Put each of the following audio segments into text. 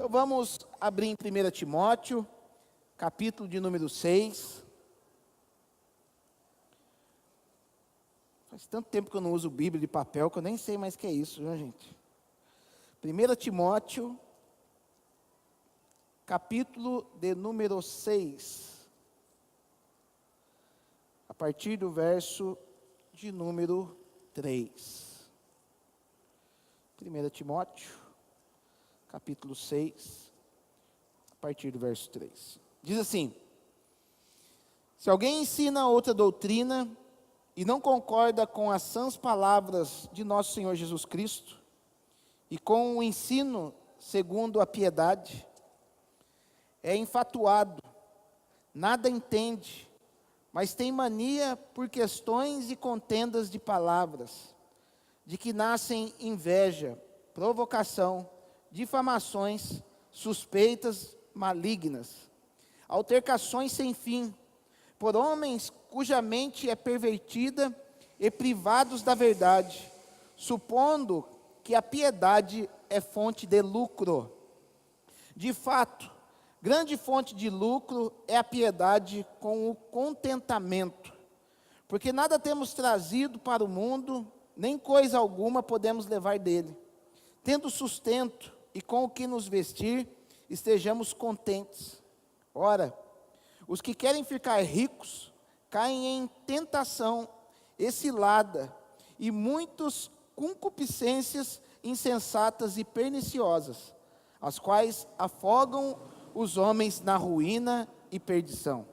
Então vamos abrir em 1 Timóteo, capítulo de número 6. Faz tanto tempo que eu não uso Bíblia de papel que eu nem sei mais o que é isso, né, gente? 1 Timóteo, capítulo de número 6. A partir do verso de número 3. 1 Timóteo, capítulo 6, a partir do verso 3. Diz assim: se alguém ensina outra doutrina e não concorda com as sãs palavras de nosso Senhor Jesus Cristo e com o ensino segundo a piedade, é enfatuado, nada entende, mas tem mania por questões e contendas de palavras, de que nascem inveja, provocação, difamações, suspeitas malignas, altercações sem fim, por homens cuja mente é pervertida e privados da verdade, supondo que a piedade é fonte de lucro. De fato, grande fonte de lucro é a piedade com o contentamento, porque nada temos trazido para o mundo, nem coisa alguma podemos levar dele. Tendo sustento e com o que nos vestir, estejamos contentes. Ora, os que querem ficar ricos, caem em tentação e cilada, e muitas concupiscências insensatas e perniciosas, as quais afogam os homens na ruína e perdição.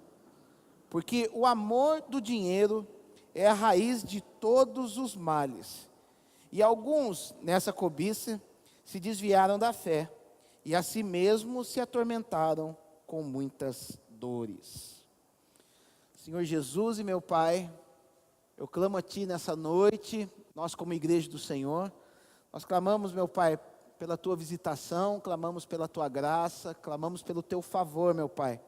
Porque o amor do dinheiro é a raiz de todos os males. E alguns, nessa cobiça, se desviaram da fé, e a si mesmos se atormentaram com muitas dores. Senhor Jesus e meu Pai, eu clamo a Ti nessa noite, nós como igreja do Senhor, nós clamamos, meu Pai, pela Tua visitação, clamamos pela Tua graça, clamamos pelo Teu favor, meu Pai,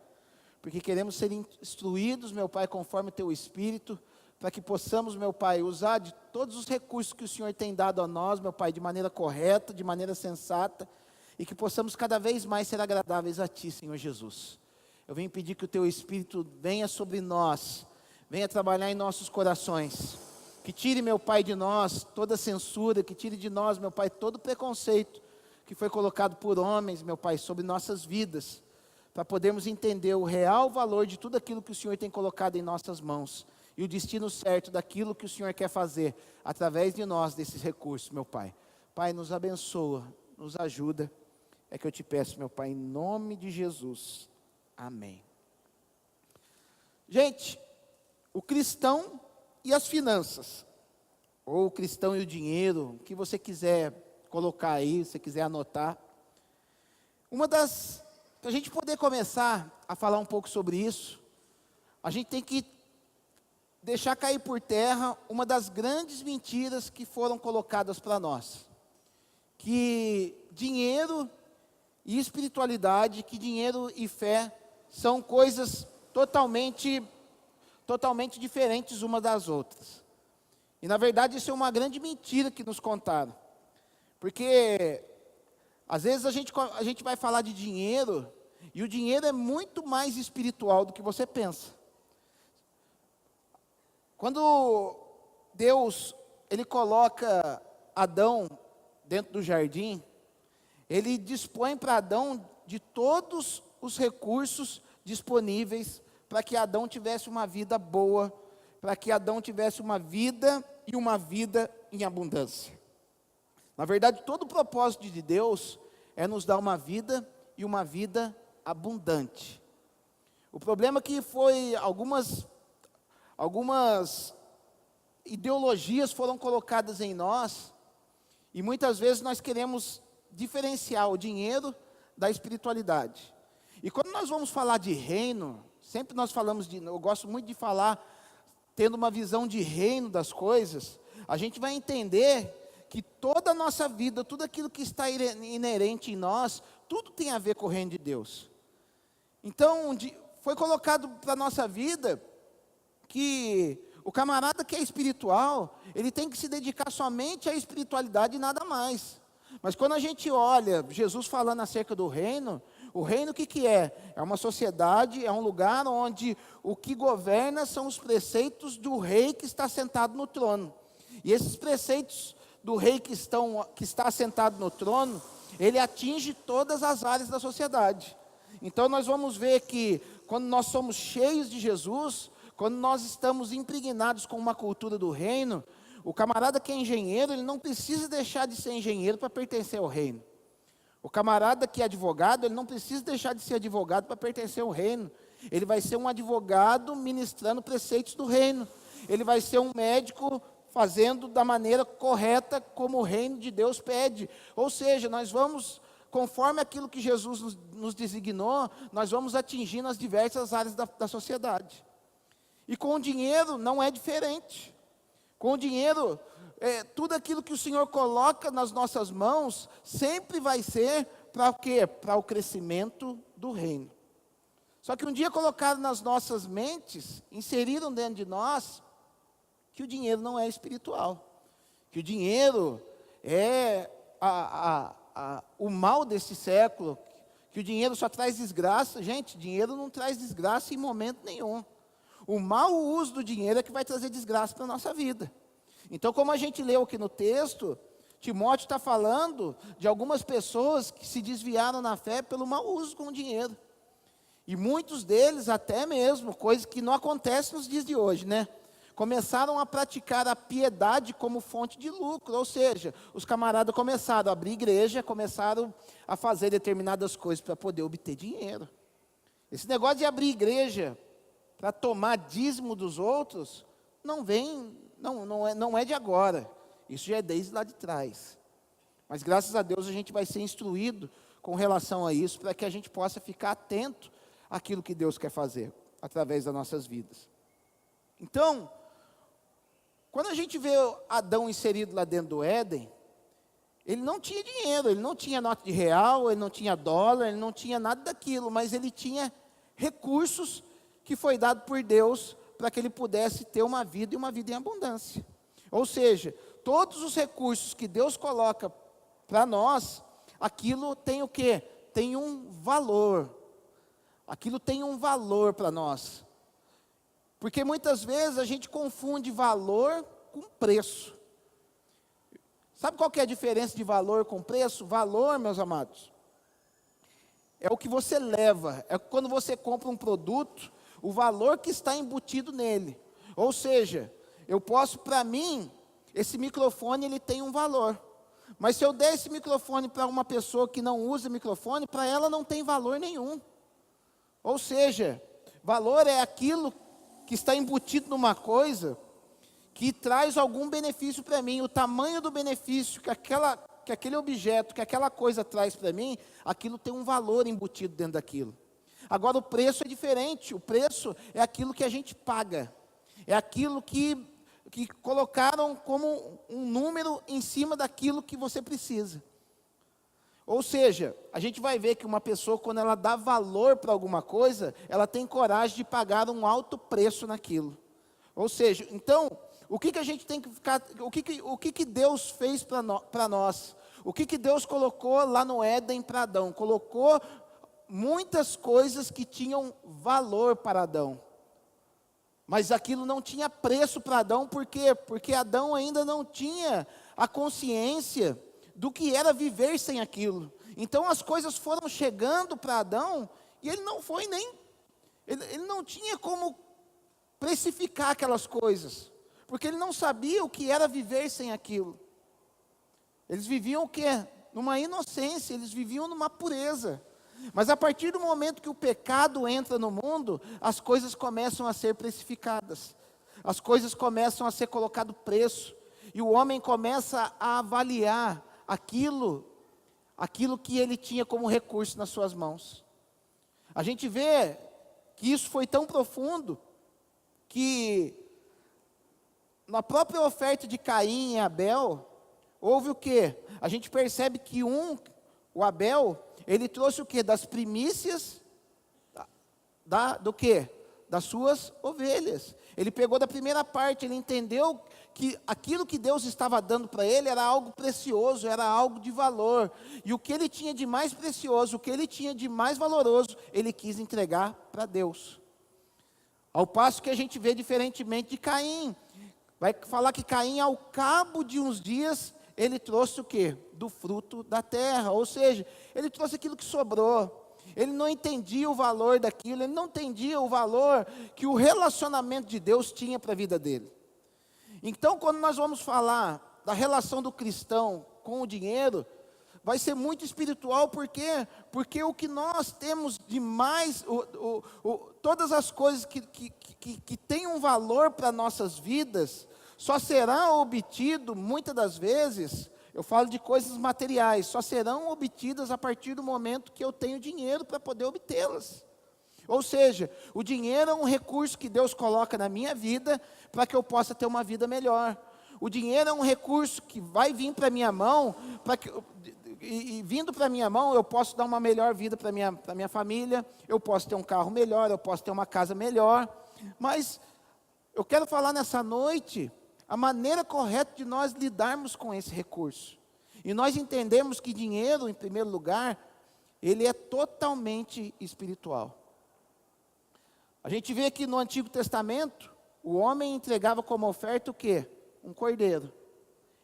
porque queremos ser instruídos, meu Pai, conforme o Teu Espírito, para que possamos, meu Pai, usar de todos os recursos que o Senhor tem dado a nós, meu Pai, de maneira correta, de maneira sensata, e que possamos cada vez mais ser agradáveis a Ti, Senhor Jesus. Eu venho pedir que o Teu Espírito venha sobre nós, venha trabalhar em nossos corações, que tire, meu Pai, de nós toda censura, que tire de nós, meu Pai, todo preconceito que foi colocado por homens, meu Pai, sobre nossas vidas, para podermos entender o real valor de tudo aquilo que o Senhor tem colocado em nossas mãos, e o destino certo daquilo que o Senhor quer fazer, através de nós, desses recursos, meu Pai. Pai, nos abençoa, nos ajuda, é que eu te peço, meu Pai, em nome de Jesus. Amém. Gente, o cristão e as finanças, ou o cristão e o dinheiro, o que você quiser colocar aí, se você quiser anotar. Para a gente poder começar a falar um pouco sobre isso, a gente tem que deixar cair por terra uma das grandes mentiras que foram colocadas para nós. Que dinheiro e espiritualidade, que dinheiro e fé são coisas totalmente diferentes uma das outras. E na verdade isso é uma grande mentira que nos contaram. Porque às vezes a gente vai falar de dinheiro, e o dinheiro é muito mais espiritual do que você pensa. Quando Deus, Ele coloca Adão dentro do jardim, Ele dispõe para Adão de todos os recursos disponíveis para que Adão tivesse uma vida boa, para que Adão tivesse uma vida e uma vida em abundância. Na verdade, todo o propósito de Deus é nos dar uma vida e uma vida abundante. O problema é que foi algumas ideologias foram colocadas em nós, e muitas vezes nós queremos diferenciar o dinheiro da espiritualidade. E quando nós vamos falar de reino, sempre nós falamos eu gosto muito de falar, tendo uma visão de reino das coisas, a gente vai entender que toda a nossa vida, tudo aquilo que está inerente em nós, tudo tem a ver com o reino de Deus. Então, foi colocado para a nossa vida que o camarada que é espiritual, ele tem que se dedicar somente à espiritualidade e nada mais. Mas quando a gente olha Jesus falando acerca do reino, o reino o que que é? É uma sociedade, é um lugar onde o que governa são os preceitos do rei que está sentado no trono. E esses preceitos do rei que está sentado no trono, ele atinge todas as áreas da sociedade. Então nós vamos ver que quando nós somos cheios de Jesus, quando nós estamos impregnados com uma cultura do reino, o camarada que é engenheiro, ele não precisa deixar de ser engenheiro para pertencer ao reino. O camarada que é advogado, ele não precisa deixar de ser advogado para pertencer ao reino. Ele vai ser um advogado ministrando preceitos do reino. Ele vai ser um médico fazendo da maneira correta como o reino de Deus pede. Ou seja, nós vamos, conforme aquilo que Jesus nos designou, nós vamos atingindo as diversas áreas da sociedade. E com o dinheiro não é diferente. Com o dinheiro, tudo aquilo que o Senhor coloca nas nossas mãos, sempre vai ser para o quê? Para o crescimento do reino. Só que um dia colocaram nas nossas mentes, inseriram dentro de nós, que o dinheiro não é espiritual. Que o dinheiro é o mal desse século. Que o dinheiro só traz desgraça. Gente, dinheiro não traz desgraça em momento nenhum. O mau uso do dinheiro é que vai trazer desgraça para a nossa vida. Então, como a gente leu aqui no texto, Timóteo está falando de algumas pessoas que se desviaram na fé pelo mau uso com o dinheiro. E muitos deles, até mesmo, coisa que não acontece nos dias de hoje, né? Começaram a praticar a piedade como fonte de lucro. Ou seja, os camaradas começaram a abrir igreja, começaram a fazer determinadas coisas para poder obter dinheiro. Esse negócio de abrir igreja para tomar dízimo dos outros, não é de agora. Isso já é desde lá de trás. Mas graças a Deus a gente vai ser instruído com relação a isso, para que a gente possa ficar atento àquilo que Deus quer fazer, através das nossas vidas. Então, quando a gente vê Adão inserido lá dentro do Éden, ele não tinha dinheiro, ele não tinha nota de real, ele não tinha dólar, ele não tinha nada daquilo, mas ele tinha recursos que foi dado por Deus para que ele pudesse ter uma vida e uma vida em abundância. Ou seja, todos os recursos que Deus coloca para nós, aquilo tem o quê? Tem um valor. Aquilo tem um valor para nós. Porque muitas vezes a gente confunde valor com preço. Sabe qual que é a diferença de valor com preço? Valor, meus amados, é o que você leva. É quando você compra um produto, o valor que está embutido nele. Ou seja, eu posso, para mim, esse microfone ele tem um valor. Mas se eu der esse microfone para uma pessoa que não usa microfone, para ela não tem valor nenhum. Ou seja, valor é aquilo que está embutido numa coisa que traz algum benefício para mim. O tamanho do benefício que aquele objeto, que aquela coisa traz para mim, aquilo tem um valor embutido dentro daquilo. Agora o preço é diferente. O preço é aquilo que a gente paga. É aquilo que colocaram como um número em cima daquilo que você precisa. Ou seja, a gente vai ver que uma pessoa, quando ela dá valor para alguma coisa, ela tem coragem de pagar um alto preço naquilo. Ou seja, então, o que a gente tem que ficar, o que Deus fez para nós? O que Deus colocou lá no Éden para Adão? Colocou muitas coisas que tinham valor para Adão. Mas aquilo não tinha preço para Adão, por quê? Porque Adão ainda não tinha a consciência do que era viver sem aquilo. Então as coisas foram chegando para Adão, e ele não tinha como precificar aquelas coisas, porque ele não sabia o que era viver sem aquilo. Eles viviam o quê? Numa inocência, eles viviam numa pureza. Mas a partir do momento que o pecado entra no mundo, as coisas começam a ser precificadas. As coisas começam a ser colocado preço. E o homem começa a avaliar aquilo que ele tinha como recurso nas suas mãos. A gente vê que isso foi tão profundo, que na própria oferta de Caim e Abel, houve o quê? A gente percebe que o Abel, ele trouxe o quê? Das primícias, do quê? Das suas ovelhas. Ele pegou da primeira parte, ele entendeu que aquilo que Deus estava dando para ele era algo precioso, era algo de valor. E o que ele tinha de mais precioso, o que ele tinha de mais valoroso, ele quis entregar para Deus. Ao passo que a gente vê diferentemente de Caim. Vai falar que Caim, ao cabo de uns dias, ele trouxe o quê? Do fruto da terra. Ou seja, ele trouxe aquilo que sobrou. Ele não entendia o valor daquilo, ele não entendia o valor que o relacionamento de Deus tinha para a vida dele. Então, quando nós vamos falar da relação do cristão com o dinheiro, vai ser muito espiritual, por quê? Porque o que nós temos de mais, todas as coisas que têm um valor para nossas vidas, só será obtido, muitas das vezes, eu falo de coisas materiais, só serão obtidas a partir do momento que eu tenho dinheiro para poder obtê-las. Ou seja, o dinheiro é um recurso que Deus coloca na minha vida para que eu possa ter uma vida melhor. O dinheiro é um recurso que vai vir para a minha mão, e vindo para a minha mão eu posso dar uma melhor vida para a minha família, eu posso ter um carro melhor, eu posso ter uma casa melhor. Mas eu quero falar nessa noite a maneira correta de nós lidarmos com esse recurso. E nós entendemos que dinheiro, em primeiro lugar, ele é totalmente espiritual. A gente vê que no Antigo Testamento, o homem entregava como oferta o quê? Um cordeiro.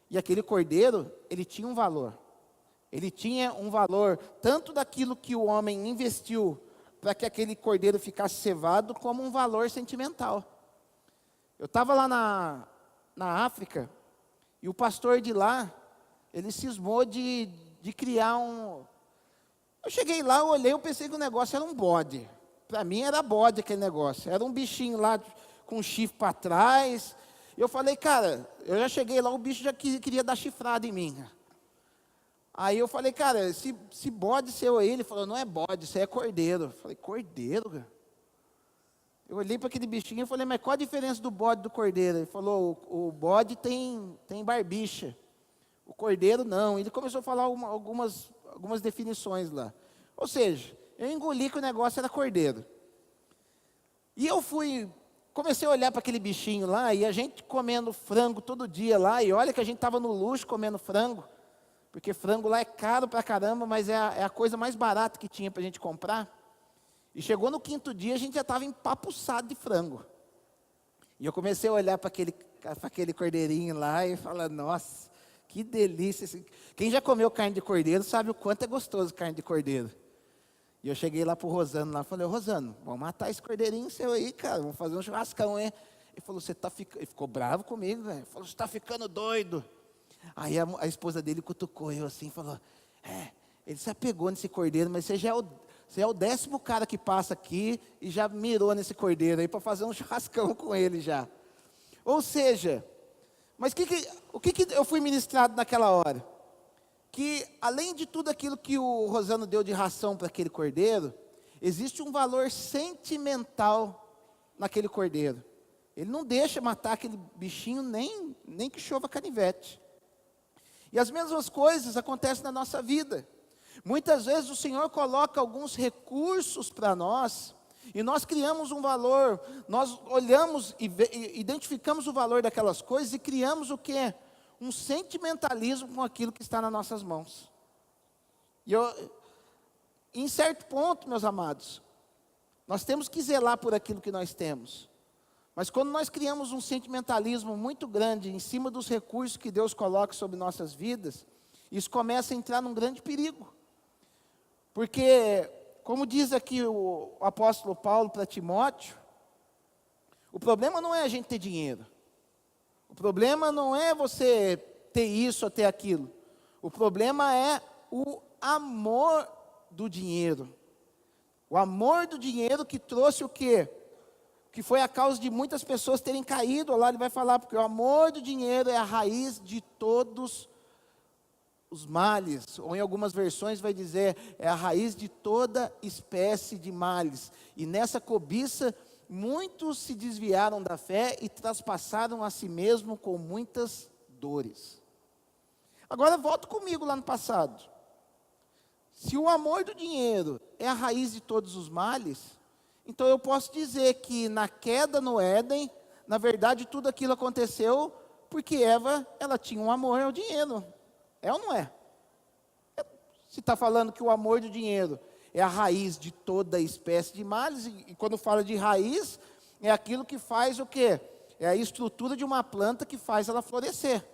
E aquele cordeiro, ele tinha um valor. Ele tinha um valor tanto daquilo que o homem investiu para que aquele cordeiro ficasse cevado, como um valor sentimental. Eu estava lá na África, e o pastor de lá, ele cismou de criar um... Eu cheguei lá, eu olhei, eu pensei que o negócio era um bode. Para mim era bode aquele negócio. Era um bichinho lá com chifre para trás. Eu falei, cara, eu já cheguei lá, o bicho já queria dar chifrada em mim. Aí eu falei, cara, se bode seu aí, ele falou, não é bode, isso aí é cordeiro. Eu falei, cordeiro, cara? Eu olhei para aquele bichinho e falei, mas qual a diferença do bode e do cordeiro? Ele falou, o bode tem barbicha, o cordeiro não. Ele começou a falar algumas definições lá. Ou seja, eu engoli que o negócio era cordeiro. E eu comecei a olhar para aquele bichinho lá, e a gente comendo frango todo dia lá, e olha que a gente estava no luxo comendo frango, porque frango lá é caro pra caramba, mas é a coisa mais barata que tinha para a gente comprar. E chegou no 5º dia, a gente já estava empapuçado de frango. E eu comecei a olhar para aquele cordeirinho lá e falar, nossa, que delícia. Quem já comeu carne de cordeiro sabe o quanto é gostoso carne de cordeiro. E eu cheguei lá para o Rosano lá, falei, Rosano, vamos matar esse cordeirinho seu aí, cara, vamos fazer um churrascão, hein? Ele falou, ele ficou bravo comigo, velho. Ele falou, você está ficando doido. Aí a esposa dele cutucou eu assim, falou, ele se apegou nesse cordeiro, mas você é o 10º cara que passa aqui e já mirou nesse cordeiro aí para fazer um churrascão com ele já. Ou seja, mas o que eu fui ministrado naquela hora? Que além de tudo aquilo que o Rosano deu de ração para aquele cordeiro, existe um valor sentimental naquele cordeiro. Ele não deixa matar aquele bichinho nem que chova canivete. E as mesmas coisas acontecem na nossa vida. Muitas vezes o Senhor coloca alguns recursos para nós, e nós criamos um valor, nós olhamos e identificamos o valor daquelas coisas e criamos o quê? Um sentimentalismo com aquilo que está nas nossas mãos. E em certo ponto, meus amados, nós temos que zelar por aquilo que nós temos. Mas quando nós criamos um sentimentalismo muito grande em cima dos recursos que Deus coloca sobre nossas vidas, isso começa a entrar num grande perigo. Porque, como diz aqui o apóstolo Paulo para Timóteo, o problema não é a gente ter dinheiro. O problema não é você ter isso ou ter aquilo. O problema é o amor do dinheiro. O amor do dinheiro que trouxe o quê? Que foi a causa de muitas pessoas terem caído. Lá ele vai falar, porque o amor do dinheiro é a raiz de todos os males. Ou em algumas versões vai dizer, é a raiz de toda espécie de males. E nessa cobiça, muitos se desviaram da fé e traspassaram a si mesmo com muitas dores. Agora volta comigo lá no passado. Se o amor do dinheiro é a raiz de todos os males, então eu posso dizer que na queda no Éden, na verdade, tudo aquilo aconteceu porque Eva, ela tinha um amor ao dinheiro. É ou não é? Se está falando que o amor do dinheiro é a raiz de toda espécie de males, e quando fala de raiz, é aquilo que faz o quê? É a estrutura de uma planta que faz ela florescer.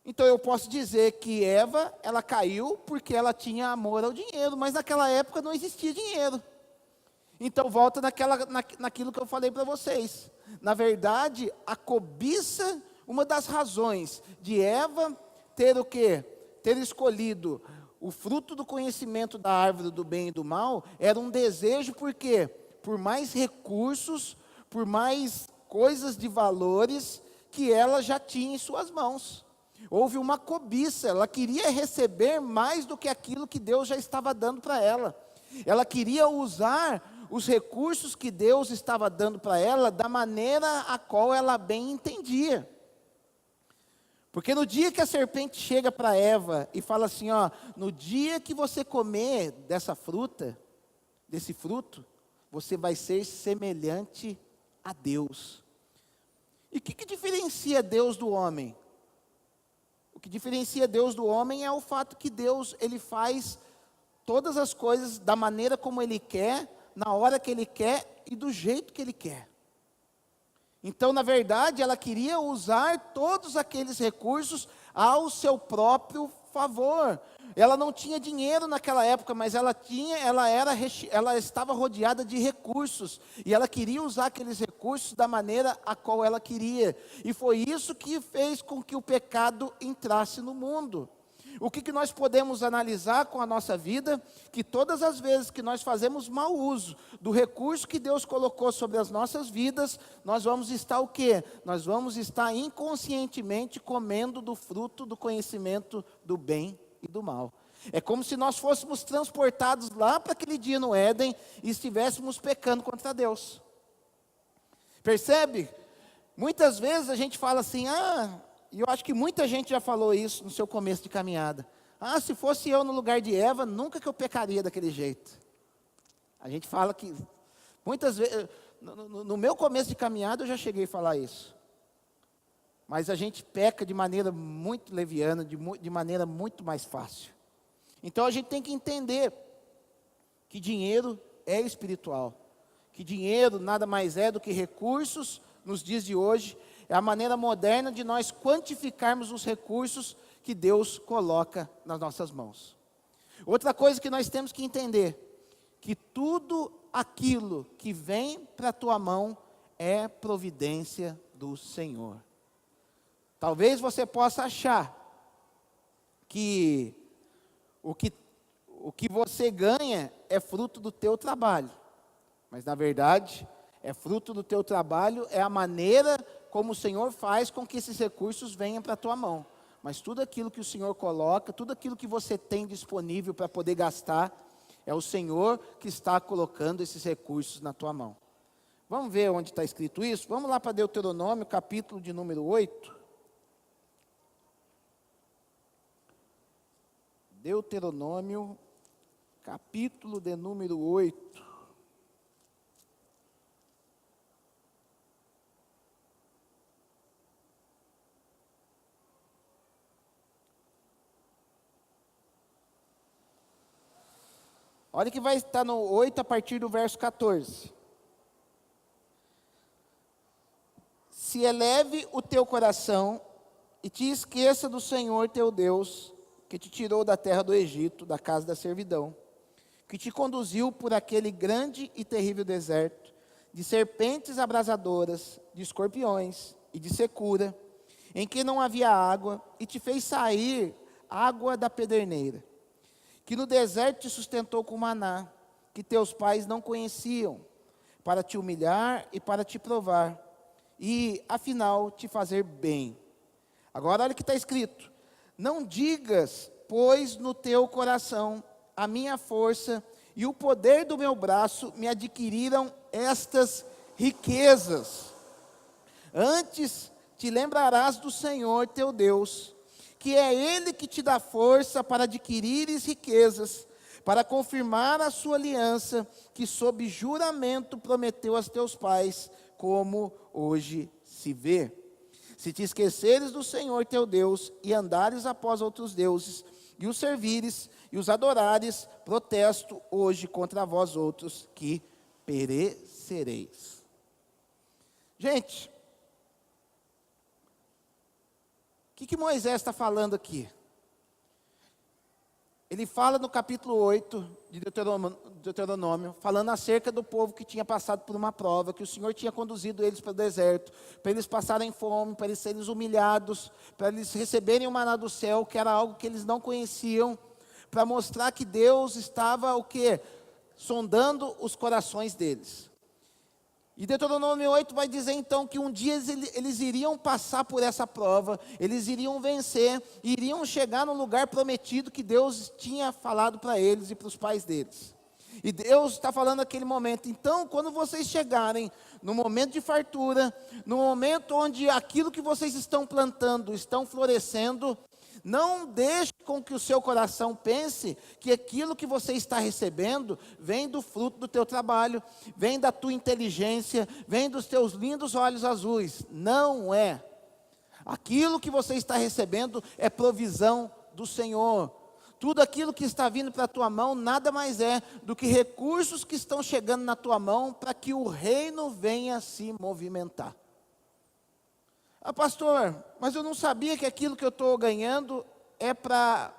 Então eu posso dizer que Eva, ela caiu porque ela tinha amor ao dinheiro, mas naquela época não existia dinheiro. Então volta naquilo que eu falei para vocês. Na verdade, a cobiça, uma das razões de Eva ter o quê? Ter escolhido o fruto do conhecimento da árvore do bem e do mal, era um desejo, por quê? Por mais recursos, por mais coisas de valores que ela já tinha em suas mãos. Houve uma cobiça, ela queria receber mais do que aquilo que Deus já estava dando para ela. Ela queria usar os recursos que Deus estava dando para ela da maneira a qual ela bem entendia. Porque no dia que a serpente chega para Eva e fala assim, ó, no dia que você comer dessa fruta, desse fruto, você vai ser semelhante a Deus. E o que diferencia Deus do homem? O que diferencia Deus do homem é o fato que Deus, ele faz todas as coisas da maneira como Ele quer, na hora que Ele quer e do jeito que Ele quer. Então, na verdade, ela queria usar todos aqueles recursos ao seu próprio favor. Ela não tinha dinheiro naquela época, mas ela estava rodeada de recursos. E ela queria usar aqueles recursos da maneira a qual ela queria. E foi isso que fez com que o pecado entrasse no mundo. O que nós podemos analisar com a nossa vida? Que todas as vezes que nós fazemos mau uso do recurso que Deus colocou sobre as nossas vidas, nós vamos estar o quê? Nós vamos estar inconscientemente comendo do fruto do conhecimento do bem e do mal. É como se nós fôssemos transportados lá para aquele dia no Éden e estivéssemos pecando contra Deus. Percebe? Muitas vezes a gente fala assim, e eu acho que muita gente já falou isso no seu começo de caminhada. Se fosse eu no lugar de Eva, nunca que eu pecaria daquele jeito. A gente fala que, muitas vezes, no meu começo de caminhada eu já cheguei a falar isso. Mas a gente peca de maneira muito leviana, de maneira muito mais fácil. Então a gente tem que entender que dinheiro é espiritual. Que dinheiro nada mais é do que recursos nos dias de hoje. É a maneira moderna de nós quantificarmos os recursos que Deus coloca nas nossas mãos. Outra coisa que nós temos que entender, que tudo aquilo que vem para a tua mão é providência do Senhor. Talvez você possa achar que o que você ganha é fruto do teu trabalho, mas na verdade é fruto do teu trabalho, é a maneira como o Senhor faz com que esses recursos venham para a tua mão. Mas tudo aquilo que o Senhor coloca, tudo aquilo que você tem disponível para poder gastar, é o Senhor que está colocando esses recursos na tua mão. Vamos ver onde está escrito isso? Vamos lá para Deuteronômio, capítulo de número 8. Deuteronômio, capítulo de número 8. Olha que vai estar no 8 a partir do verso 14. Se eleve o teu coração e te esqueça do Senhor teu Deus, que te tirou da terra do Egito, da casa da servidão, que te conduziu por aquele grande e terrível deserto, de serpentes abrasadoras, de escorpiões e de secura, em que não havia água, e te fez sair água da pederneira, que no deserto te sustentou com maná, que teus pais não conheciam, para te humilhar e para te provar, e afinal te fazer bem. Agora olha o que está escrito: não digas, pois, no teu coração, a minha força e o poder do meu braço me adquiriram estas riquezas. Antes te lembrarás do Senhor teu Deus, que é Ele que te dá força para adquirires riquezas, para confirmar a sua aliança, que sob juramento prometeu aos teus pais, como hoje se vê. Se te esqueceres do Senhor teu Deus, e andares após outros deuses, e os servires, e os adorares, protesto hoje contra vós outros, que perecereis. Gente, o que Moisés está falando aqui? Ele fala no capítulo 8 de Deuteronômio, falando acerca do povo que tinha passado por uma prova, que o Senhor tinha conduzido eles para o deserto, para eles passarem fome, para eles serem humilhados, para eles receberem o maná do céu, que era algo que eles não conheciam, para mostrar que Deus estava o quê? Sondando os corações deles. E Deuteronômio 8 vai dizer então que um dia eles iriam passar por essa prova, eles iriam vencer, iriam chegar no lugar prometido que Deus tinha falado para eles e para os pais deles. E Deus está falando naquele momento, então quando vocês chegarem no momento de fartura, no momento onde aquilo que vocês estão plantando, estão florescendo, não deixe com que o seu coração pense que aquilo que você está recebendo vem do fruto do teu trabalho, vem da tua inteligência, vem dos teus lindos olhos azuis. Não é. Aquilo que você está recebendo é provisão do Senhor. Tudo aquilo que está vindo para a tua mão nada mais é do que recursos que estão chegando na tua mão para que o reino venha se movimentar. Ah, pastor, mas eu não sabia que aquilo que eu estou ganhando é para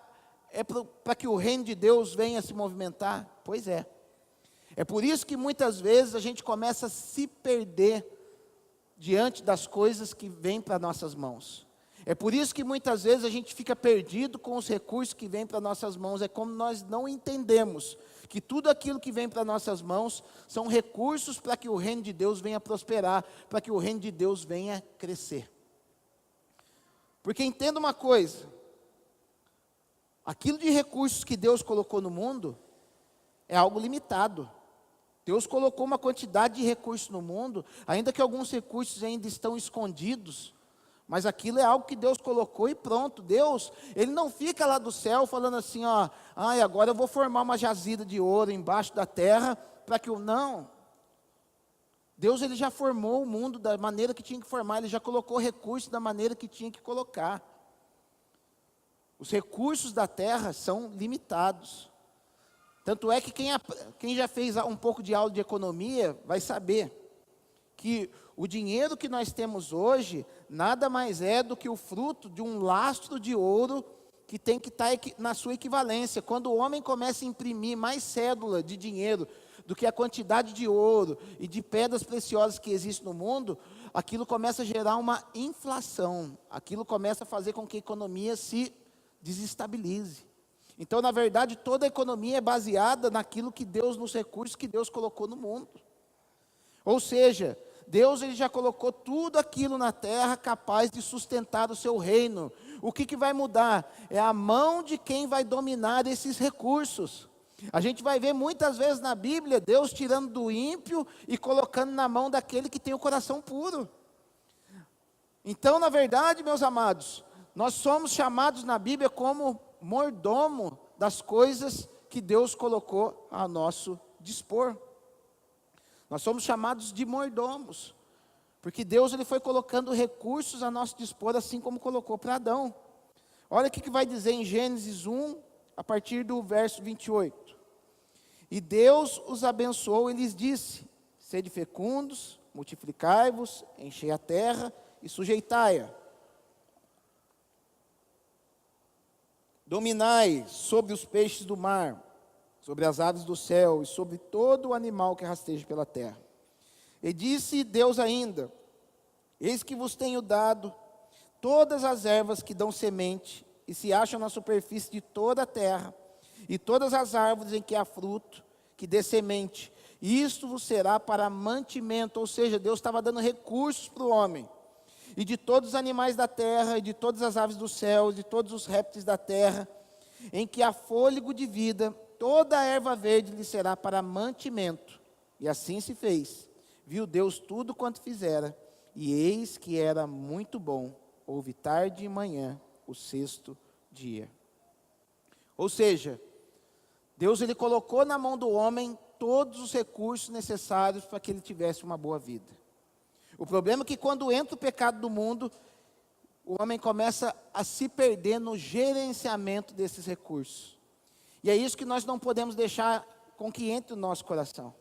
que o reino de Deus venha se movimentar. Pois é. É por isso que muitas vezes a gente começa a se perder diante das coisas que vêm para nossas mãos. É por isso que muitas vezes a gente fica perdido com os recursos que vêm para nossas mãos. É como nós não entendemos que tudo aquilo que vem para nossas mãos são recursos para que o reino de Deus venha prosperar, para que o reino de Deus venha crescer. Porque entenda uma coisa, aquilo de recursos que Deus colocou no mundo é algo limitado. Deus colocou uma quantidade de recursos no mundo, ainda que alguns recursos ainda estão escondidos, mas aquilo é algo que Deus colocou e pronto. Deus, Ele não fica lá do céu falando assim, ó, agora eu vou formar uma jazida de ouro embaixo da terra, para que não. Deus, Ele já formou o mundo da maneira que tinha que formar, Ele já colocou recursos da maneira que tinha que colocar. Os recursos da terra são limitados. Tanto é que quem já fez um pouco de aula de economia vai saber que o dinheiro que nós temos hoje nada mais é do que o fruto de um lastro de ouro que tem que estar na sua equivalência. Quando o homem começa a imprimir mais cédula de dinheiro do que a quantidade de ouro e de pedras preciosas que existe no mundo, aquilo começa a gerar uma inflação. Aquilo começa a fazer com que a economia se desestabilize. Então, na verdade, toda a economia é baseada naquilo que Deus, nos recursos que Deus colocou no mundo. Ou seja, Deus, Ele já colocou tudo aquilo na terra capaz de sustentar o seu reino. O que vai mudar? É a mão de quem vai dominar esses recursos. A gente vai ver muitas vezes na Bíblia, Deus tirando do ímpio e colocando na mão daquele que tem o coração puro. Então, na verdade, meus amados, nós somos chamados na Bíblia como mordomo das coisas que Deus colocou a nosso dispor. Nós somos chamados de mordomos, porque Deus, Ele foi colocando recursos a nosso dispor, assim como colocou para Adão. Olha o que vai dizer em Gênesis 1, a partir do verso 28. E Deus os abençoou e lhes disse: sede fecundos, multiplicai-vos, enchei a terra e sujeitai-a. Dominai sobre os peixes do mar, sobre as aves do céu e sobre todo o animal que rasteja pela terra. E disse Deus ainda: eis que vos tenho dado todas as ervas que dão semente e se acham na superfície de toda a terra, e todas as árvores em que há fruto, que dê semente, isto vos será para mantimento. Ou seja, Deus estava dando recursos para o homem, e de todos os animais da terra, e de todas as aves do céu, e de todos os répteis da terra, em que há fôlego de vida, toda a erva verde lhe será para mantimento. E assim se fez. Viu Deus tudo quanto fizera, e eis que era muito bom. Houve tarde e manhã, o sexto dia. Ou seja, Deus, Ele colocou na mão do homem todos os recursos necessários para que ele tivesse uma boa vida. O problema é que quando entra o pecado do mundo, o homem começa a se perder no gerenciamento desses recursos. E é isso que nós não podemos deixar com que entre no nosso coração.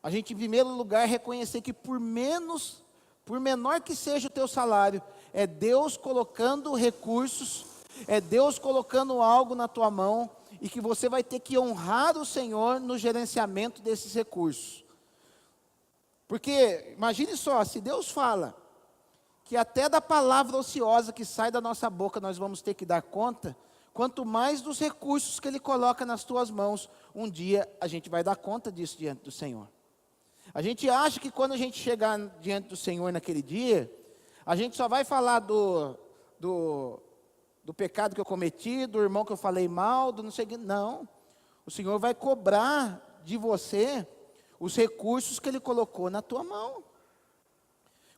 A gente, em primeiro lugar, reconhecer que por menor que seja o teu salário, é Deus colocando recursos, é Deus colocando algo na tua mão, e que você vai ter que honrar o Senhor no gerenciamento desses recursos. Porque, imagine só, se Deus fala que até da palavra ociosa que sai da nossa boca nós vamos ter que dar conta, quanto mais dos recursos que Ele coloca nas tuas mãos, um dia a gente vai dar conta disso diante do Senhor. A gente acha que quando a gente chegar diante do Senhor naquele dia, a gente só vai falar do pecado que eu cometi, do irmão que eu falei mal, do não sei o que. Não, o Senhor vai cobrar de você os recursos que Ele colocou na tua mão.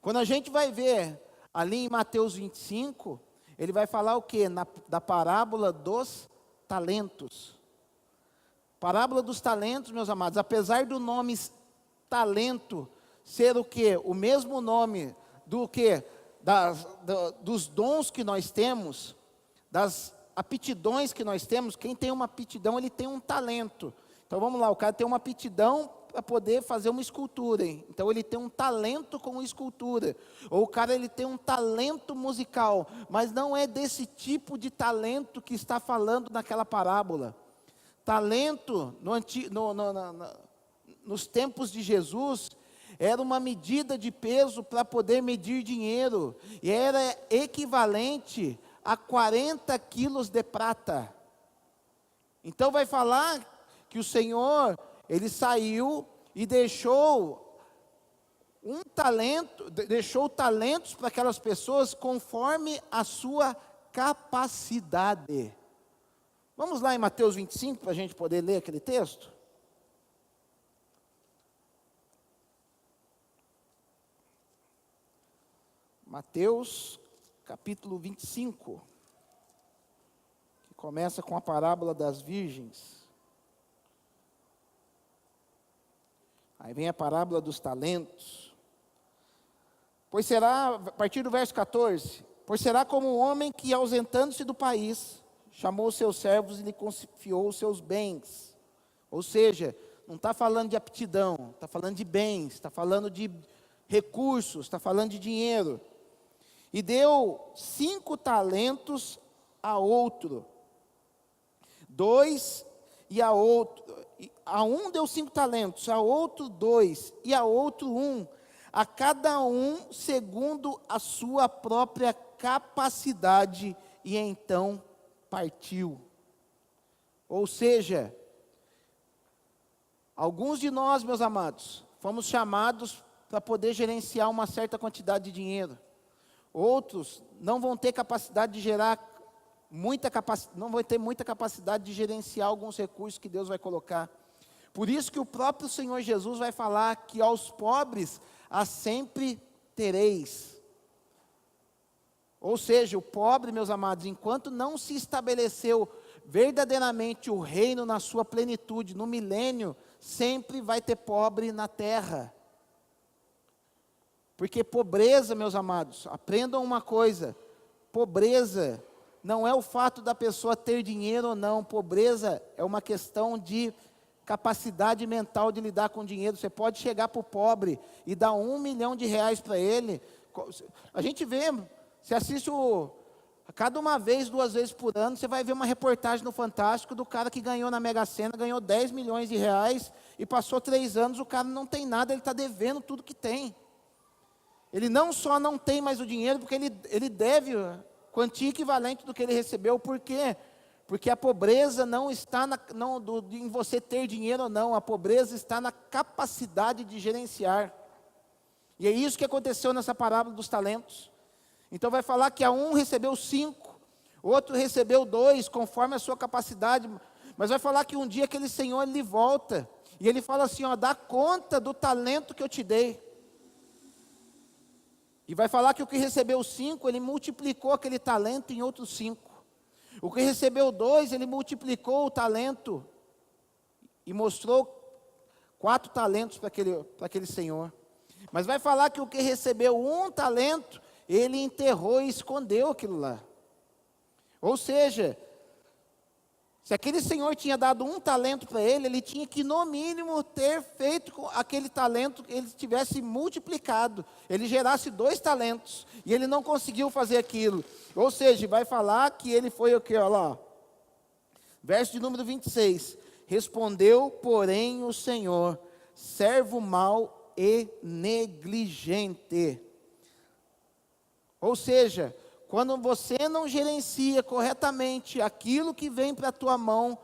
Quando a gente vai ver ali em Mateus 25, Ele vai falar o quê? Da parábola dos talentos. Parábola dos talentos, meus amados, apesar do nome talento ser o quê? O mesmo nome do quê? Dos dons que nós temos, das aptidões que nós temos. Quem tem uma aptidão, ele tem um talento. Então vamos lá, o cara tem uma aptidão para poder fazer uma escultura, hein? Então ele tem um talento com escultura. Ou o cara, ele tem um talento musical, mas não é desse tipo de talento que está falando naquela parábola. Talento, nos tempos de Jesus, era uma medida de peso para poder medir dinheiro, e era equivalente a 40 quilos de prata. Então vai falar que o Senhor, Ele saiu e deixou talentos para aquelas pessoas conforme a sua capacidade. Vamos lá em Mateus 25 para a gente poder ler aquele texto? Mateus capítulo 25, que começa com a parábola das virgens. Aí vem a parábola dos talentos. Pois será, a partir do verso 14, pois será como um homem que, ausentando-se do país, chamou os seus servos e lhe confiou os seus bens. Ou seja, não está falando de aptidão, está falando de bens, está falando de recursos, está falando de dinheiro. E deu 5 talentos a outro, 2 e a outro, a um deu 5 talentos, a outro 2 e a outro 1, a cada um segundo a sua própria capacidade, e então partiu. Ou seja, alguns de nós, meus amados, fomos chamados para poder gerenciar uma certa quantidade de dinheiro. Outros não vão ter capacidade de gerar não vão ter muita capacidade de gerenciar alguns recursos que Deus vai colocar. Por isso que o próprio Senhor Jesus vai falar que aos pobres há sempre tereis. Ou seja, o pobre, meus amados, enquanto não se estabeleceu verdadeiramente o reino na sua plenitude, no milênio, sempre vai ter pobre na terra. Porque pobreza, meus amados, aprendam uma coisa: pobreza não é o fato da pessoa ter dinheiro ou não. Pobreza é uma questão de capacidade mental de lidar com dinheiro. Você pode chegar para o pobre e dar R$1 milhão para ele. A gente vê, você assiste a cada uma vez, 2 vezes por ano, você vai ver uma reportagem no Fantástico do cara que ganhou na Mega Sena, ganhou R$10 milhões e passou 3 anos, o cara não tem nada, ele está devendo tudo que tem. Ele não só não tem mais o dinheiro, porque ele deve quantia equivalente do que ele recebeu. Por quê? Porque a pobreza não está em você ter dinheiro ou não, a pobreza está na capacidade de gerenciar. E é isso que aconteceu nessa parábola dos talentos. Então vai falar que um recebeu 5, outro recebeu 2, conforme a sua capacidade. Mas vai falar que um dia aquele Senhor, ele volta, e ele fala assim, dá conta do talento que eu te dei. E vai falar que o que recebeu 5, ele multiplicou aquele talento em outros 5. O que recebeu 2, ele multiplicou o talento e mostrou 4 talentos para aquele senhor. Mas vai falar que o que recebeu um talento, ele enterrou e escondeu aquilo lá. Ou seja, se aquele senhor tinha dado um talento para ele, ele tinha que no mínimo ter feito com aquele talento, ele tivesse multiplicado, ele gerasse 2 talentos, e ele não conseguiu fazer aquilo. Ou seja, vai falar que ele foi o quê? Olha lá, ó. Verso de número 26. Respondeu, porém, o Senhor: servo mau e negligente. Ou seja, quando você não gerencia corretamente aquilo que vem para a tua mão,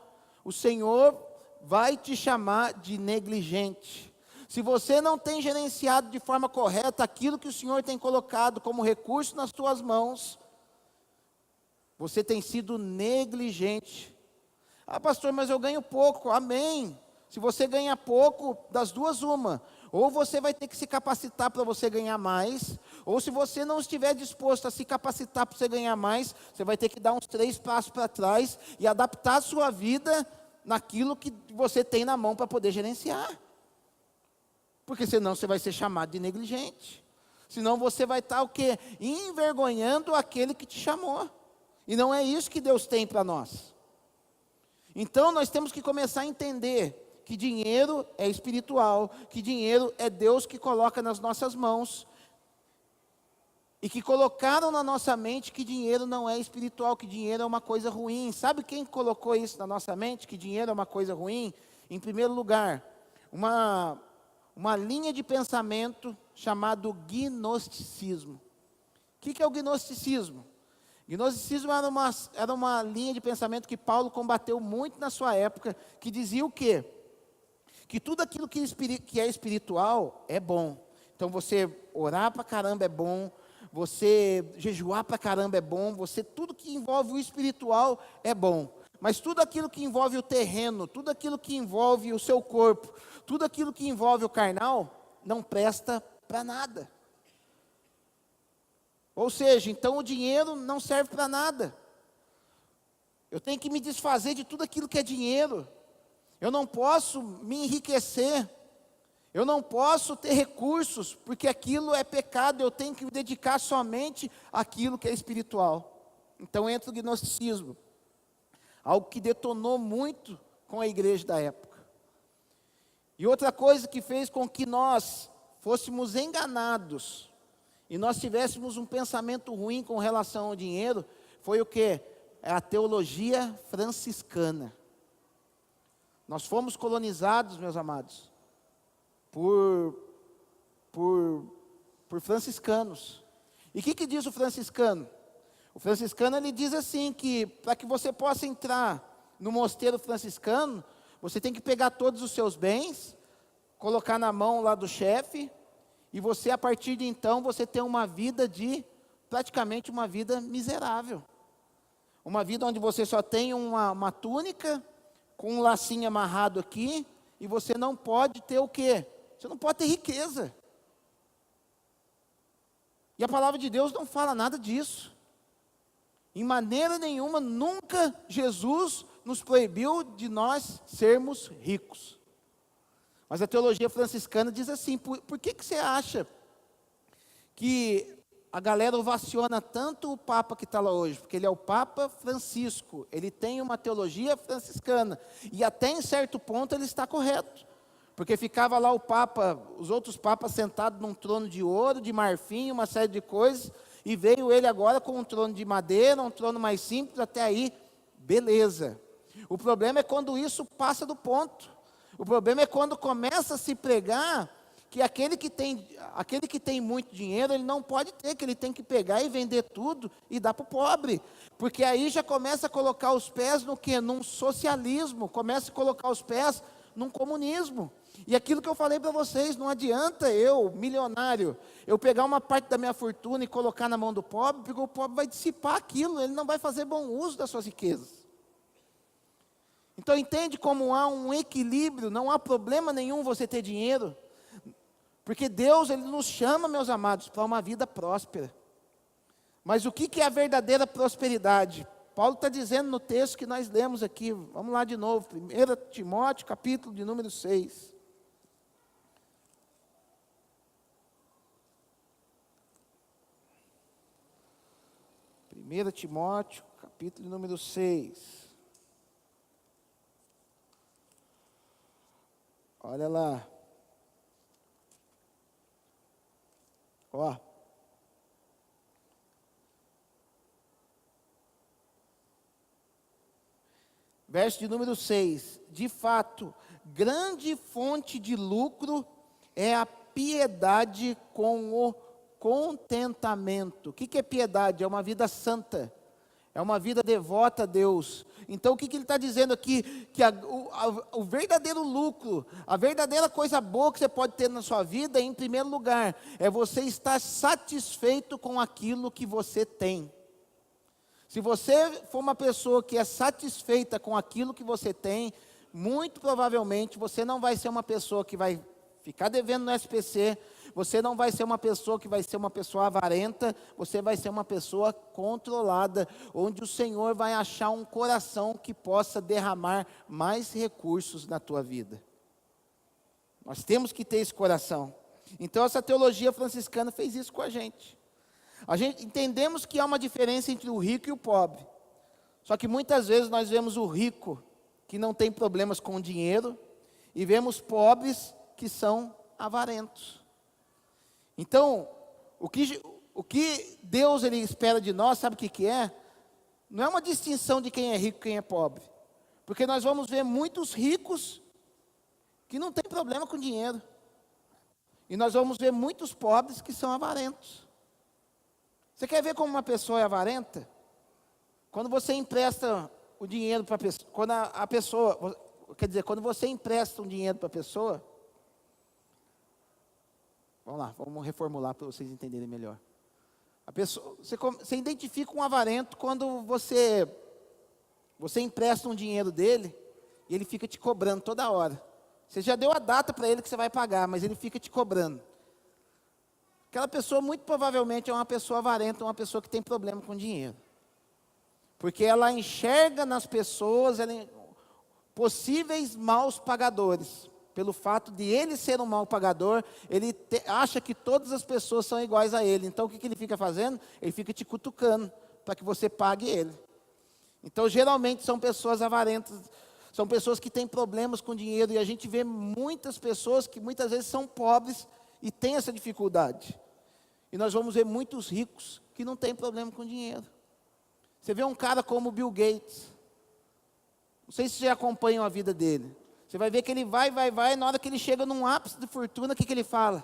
o Senhor vai te chamar de negligente. Se você não tem gerenciado de forma correta aquilo que o Senhor tem colocado como recurso nas tuas mãos, você tem sido negligente. Ah, pastor, mas eu ganho pouco. Amém. Se você ganha pouco, das duas uma. Ou você vai ter que se capacitar para você ganhar mais, ou se você não estiver disposto a se capacitar para você ganhar mais, você vai ter que dar uns 3 passos para trás e adaptar a sua vida naquilo que você tem na mão para poder gerenciar. Porque senão você vai ser chamado de negligente. Senão você vai estar o quê? Envergonhando aquele que te chamou. E não é isso que Deus tem para nós. Então nós temos que começar a entender que dinheiro é espiritual, que dinheiro é Deus que coloca nas nossas mãos, e que colocaram na nossa mente que dinheiro não é espiritual, que dinheiro é uma coisa ruim. Sabe quem colocou isso na nossa mente, que dinheiro é uma coisa ruim? Em primeiro lugar, uma linha de pensamento chamado gnosticismo. O que é o gnosticismo? Gnosticismo era uma linha de pensamento que Paulo combateu muito na sua época, que dizia o quê? Que tudo aquilo que é espiritual é bom. Então você orar pra caramba é bom, você jejuar pra caramba é bom, tudo que envolve o espiritual é bom. Mas tudo aquilo que envolve o terreno, tudo aquilo que envolve o seu corpo, tudo aquilo que envolve o carnal, não presta para nada. Ou seja, então o dinheiro não serve para nada. Eu tenho que me desfazer de tudo aquilo que é dinheiro. Eu não posso me enriquecer. Eu não posso ter recursos, porque aquilo é pecado. Eu tenho que me dedicar somente àquilo que é espiritual. Então entra o gnosticismo. Algo que detonou muito com a igreja da época. E outra coisa que fez com que nós fôssemos enganados e nós tivéssemos um pensamento ruim com relação ao dinheiro, foi o quê? É a teologia franciscana. Nós fomos colonizados, meus amados, por franciscanos. E o que diz o franciscano? O franciscano, ele diz assim, que para que você possa entrar no mosteiro franciscano, você tem que pegar todos os seus bens, colocar na mão lá do chefe, e você, a partir de então, você tem uma vida praticamente uma vida miserável. Uma vida onde você só tem uma túnica, com um lacinho amarrado aqui, e você não pode ter o quê? Você não pode ter riqueza. E a palavra de Deus não fala nada disso. Em maneira nenhuma, nunca Jesus nos proibiu de nós sermos ricos. Mas a teologia franciscana diz assim, por que você acha que a galera ovaciona tanto o Papa que está lá hoje? Porque ele é o Papa Francisco, ele tem uma teologia franciscana, e até em certo ponto ele está correto. Porque ficava lá o Papa, os outros papas sentados num trono de ouro, de marfim, uma série de coisas, e veio ele agora com um trono de madeira, um trono mais simples, até aí, beleza. O problema é quando isso passa do ponto. O problema é quando começa a se pregar que aquele que tem muito dinheiro, ele não pode ter, que ele tem que pegar e vender tudo e dar para o pobre. Porque aí já começa a colocar os pés no quê? Num socialismo, começa a colocar os pés num comunismo. E aquilo que eu falei para vocês, não adianta eu, milionário, eu pegar uma parte da minha fortuna e colocar na mão do pobre, porque o pobre vai dissipar aquilo, ele não vai fazer bom uso das suas riquezas. Então entende como há um equilíbrio, não há problema nenhum você ter dinheiro, porque Deus, Ele nos chama, meus amados, para uma vida próspera. Mas o que é a verdadeira prosperidade? Paulo está dizendo no texto que nós lemos aqui, vamos lá de novo, 1 Timóteo, capítulo de número 6. 1 Timóteo, capítulo número 6. Olha lá. Ó. Verso de número 6. De fato, grande fonte de lucro é a piedade com o contentamento. O que é piedade? É uma vida santa. É uma vida devota a Deus. Então o que ele está dizendo aqui? Que o verdadeiro lucro, a verdadeira coisa boa que você pode ter na sua vida, em primeiro lugar, é você estar satisfeito com aquilo que você tem. Se você for uma pessoa que é satisfeita com aquilo que você tem, muito provavelmente você não vai ser uma pessoa que vai ficar devendo no SPC, você não vai ser uma pessoa que vai ser uma pessoa avarenta, você vai ser uma pessoa controlada, onde o Senhor vai achar um coração que possa derramar mais recursos na tua vida. Nós temos que ter esse coração. Então essa teologia franciscana fez isso com a gente. Entendemos que há uma diferença entre o rico e o pobre. Só que muitas vezes nós vemos o rico que não tem problemas com o dinheiro e vemos pobres que são avarentos. Então, o que Deus ele espera de nós, sabe o que é? Não é uma distinção de quem é rico e quem é pobre. Porque nós vamos ver muitos ricos que não têm problema com dinheiro. E nós vamos ver muitos pobres que são avarentos. Você quer ver como uma pessoa é avarenta? Quando você empresta o dinheiro para a pessoa, quando você empresta um dinheiro para a pessoa, vamos lá, vamos reformular para vocês entenderem melhor. Você identifica um avarento quando você empresta um dinheiro dele e ele fica te cobrando toda hora. Você já deu a data para ele que você vai pagar, mas ele fica te cobrando. Aquela pessoa muito provavelmente é uma pessoa avarenta, uma pessoa que tem problema com dinheiro. Porque ela enxerga nas pessoas possíveis maus pagadores. Pelo fato de ele ser um mau pagador, ele acha que todas as pessoas são iguais a ele. Então o que ele fica fazendo? Ele fica te cutucando para que você pague ele. Então geralmente são pessoas avarentas, são pessoas que têm problemas com dinheiro. E a gente vê muitas pessoas que muitas vezes são pobres e têm essa dificuldade. E nós vamos ver muitos ricos que não têm problema com dinheiro. Você vê um cara como Bill Gates. Não sei se vocês já acompanham a vida dele. Você vai ver que ele vai, na hora que ele chega num ápice de fortuna, o que ele fala?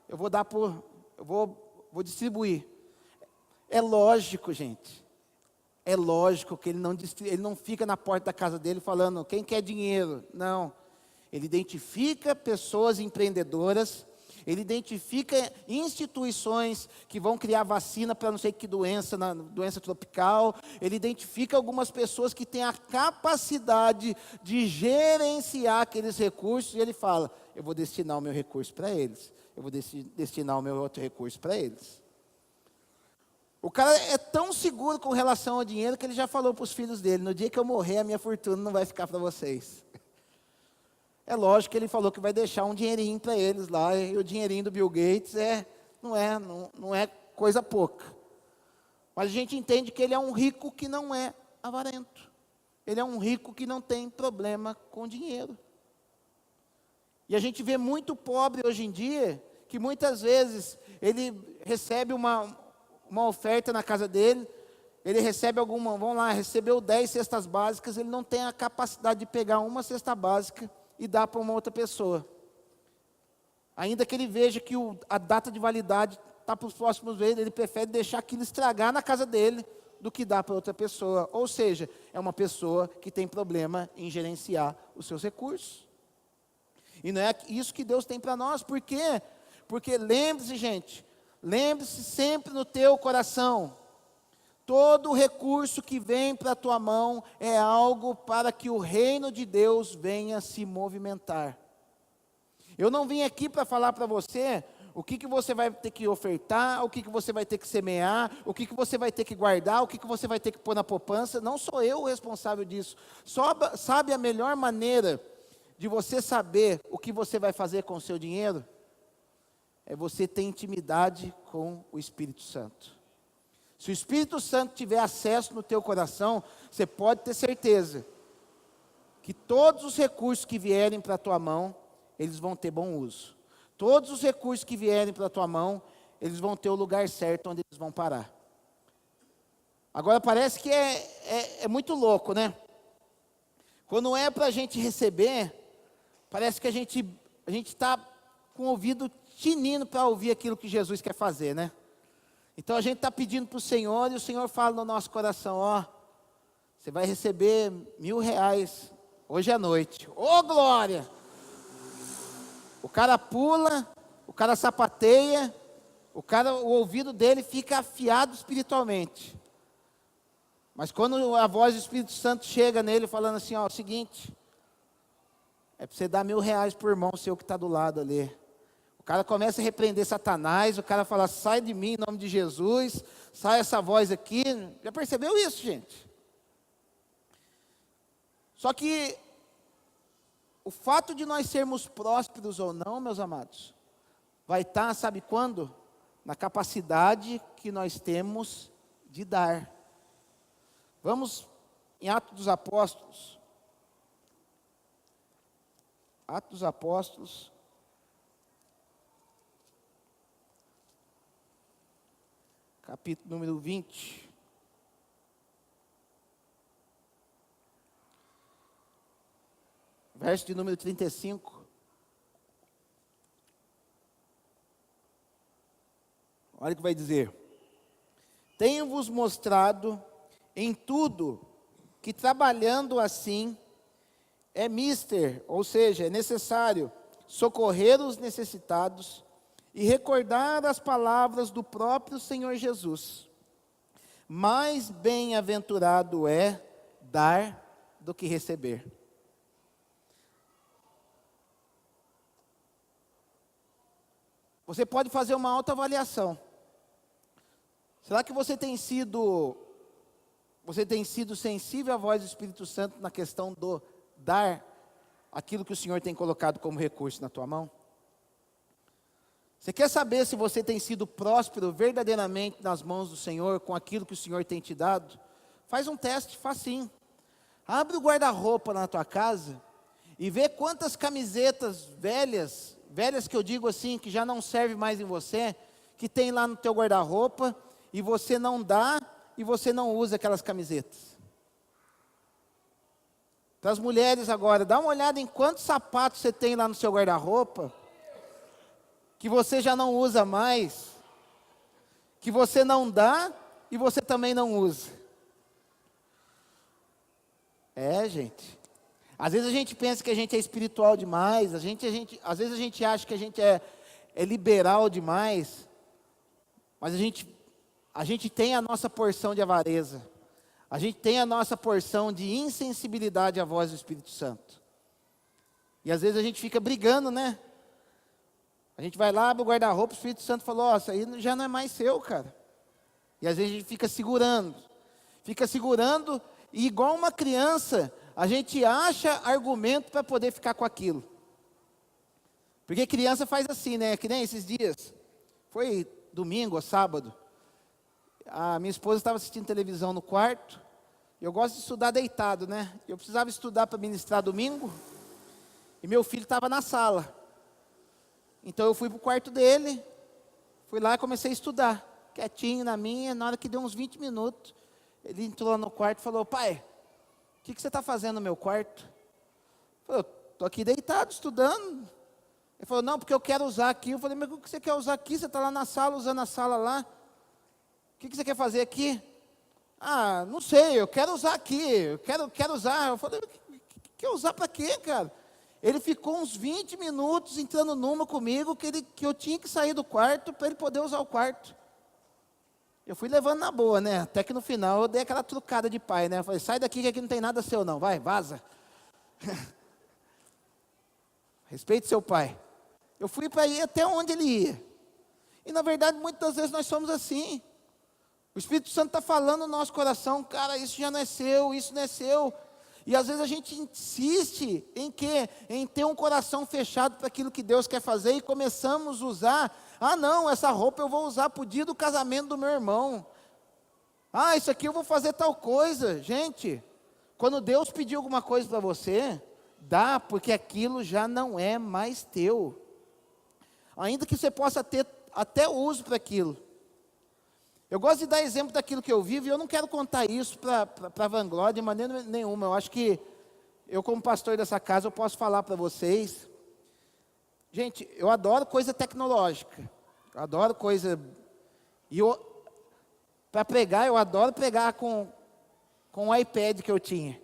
Eu vou distribuir. É lógico, gente. É lógico que ele não fica na porta da casa dele falando, quem quer dinheiro? Não. Ele identifica pessoas empreendedoras, ele identifica instituições que vão criar vacina para não sei que doença, doença tropical. Ele identifica algumas pessoas que têm a capacidade de gerenciar aqueles recursos. E ele fala, eu vou destinar o meu recurso para eles. Eu vou destinar o meu outro recurso para eles. O cara é tão seguro com relação ao dinheiro que ele já falou para os filhos dele, no dia que eu morrer a minha fortuna não vai ficar para vocês. É lógico que ele falou que vai deixar um dinheirinho para eles lá, e o dinheirinho do Bill Gates não é coisa pouca. Mas a gente entende que ele é um rico que não é avarento. Ele é um rico que não tem problema com dinheiro. E a gente vê muito pobre hoje em dia, que muitas vezes ele recebe uma oferta na casa dele, ele recebe recebeu 10 cestas básicas, ele não tem a capacidade de pegar uma cesta básica e dar para uma outra pessoa. Ainda que ele veja que a data de validade está para os próximos meses, ele prefere deixar aquilo estragar na casa dele do que dar para outra pessoa. Ou seja, é uma pessoa que tem problema em gerenciar os seus recursos. E não é isso que Deus tem para nós. Por quê? Porque lembre-se, gente, lembre-se sempre no teu coração, todo recurso que vem para a tua mão é algo para que o reino de Deus venha se movimentar. Eu não vim aqui para falar para você o que você vai ter que ofertar, o que você vai ter que semear, o que você vai ter que guardar, o que você vai ter que pôr na poupança. Não sou eu o responsável disso. Sabe a melhor maneira de você saber o que você vai fazer com o seu dinheiro? É você ter intimidade com o Espírito Santo. Se o Espírito Santo tiver acesso no teu coração, você pode ter certeza que todos os recursos que vierem para a tua mão, eles vão ter bom uso. Todos os recursos que vierem para a tua mão, eles vão ter o lugar certo onde eles vão parar. Agora parece que é muito louco, né? Quando é para a gente receber, parece que a gente está com o ouvido tinindo para ouvir aquilo que Jesus quer fazer, né? Então a gente está pedindo para o Senhor, e o Senhor fala no nosso coração, ó, você vai receber R$1.000 hoje à noite. Ô glória! O cara pula, o cara sapateia, o ouvido dele fica afiado espiritualmente. Mas quando a voz do Espírito Santo chega nele falando assim, ó, é o seguinte, é para você dar R$1.000 por irmão seu que está do lado ali. O cara começa a repreender Satanás, o cara fala, sai de mim em nome de Jesus, sai essa voz aqui. Já percebeu isso, gente? Só que o fato de nós sermos prósperos ou não, meus amados, vai estar, sabe quando? Na capacidade que nós temos de dar. Vamos em Atos dos Apóstolos. Atos dos Apóstolos. Capítulo número 20. Verso de número 35. Olha o que vai dizer. Tenho-vos mostrado em tudo que trabalhando assim é mister, ou seja, é necessário socorrer os necessitados e recordar as palavras do próprio Senhor Jesus. Mais bem-aventurado é dar do que receber. Você pode fazer uma autoavaliação. Será que você tem sido sensível à voz do Espírito Santo na questão do dar aquilo que o Senhor tem colocado como recurso na tua mão? Você quer saber se você tem sido próspero verdadeiramente nas mãos do Senhor, com aquilo que o Senhor tem te dado? Faz um teste facinho. Abre o guarda-roupa na tua casa e vê quantas camisetas velhas que eu digo assim, que já não servem mais em você, que tem lá no teu guarda-roupa, e você não dá, e você não usa aquelas camisetas. Para as mulheres agora, dá uma olhada em quantos sapatos você tem lá no seu guarda-roupa, que você já não usa mais, que você não dá, e você também não usa. Gente. Às vezes a gente pensa que a gente é espiritual demais, às vezes a gente acha que a gente é liberal demais, mas a gente tem a nossa porção de avareza, a gente tem a nossa porção de insensibilidade à voz do Espírito Santo. E às vezes a gente fica brigando, né? A gente vai lá, abre o guarda-roupa, o Espírito Santo falou, ó, isso aí já não é mais seu, cara. E às vezes a gente fica segurando, e igual uma criança, a gente acha argumento para poder ficar com aquilo. Porque criança faz assim, né? Que nem esses dias, foi domingo ou sábado, a minha esposa estava assistindo televisão no quarto, eu gosto de estudar deitado, né? Eu precisava estudar para ministrar domingo, e meu filho estava na sala. Então eu fui para o quarto dele, fui lá e comecei a estudar, quietinho na minha. Na hora que deu uns 20 minutos, ele entrou lá no quarto e falou, pai, o que você está fazendo no meu quarto? Eu falei, estou aqui deitado, estudando. Ele falou, não, porque eu quero usar aqui. Eu falei, mas o que você quer usar aqui? Você está lá na sala, usando a sala lá. O que você quer fazer aqui? Ah, não sei, eu quero usar aqui, eu quero usar. Eu falei, quer usar para quê, cara? Ele ficou uns 20 minutos entrando numa comigo, que eu tinha que sair do quarto para ele poder usar o quarto. Eu fui levando na boa, né? Até que no final eu dei aquela trucada de pai, né? Eu falei, sai daqui que aqui não tem nada seu não, vai, vaza. Respeite seu pai. Eu fui para ir até onde ele ia. E na verdade, muitas vezes nós somos assim. O Espírito Santo está falando no nosso coração, cara, isso já não é seu, isso não é seu. E às vezes a gente insiste em quê? Em ter um coração fechado para aquilo que Deus quer fazer, e começamos a usar, não, essa roupa eu vou usar para o dia do casamento do meu irmão. Ah, isso aqui eu vou fazer tal coisa. Gente, quando Deus pedir alguma coisa para você, dá, porque aquilo já não é mais teu. Ainda que você possa ter até uso para aquilo. Eu gosto de dar exemplo daquilo que eu vivo, e eu não quero contar isso para vanglória de maneira nenhuma. Eu acho que eu, como pastor dessa casa, eu posso falar para vocês. Gente, eu adoro coisa tecnológica. Eu adoro coisa... E para pregar, eu adoro pregar com o iPad que eu tinha.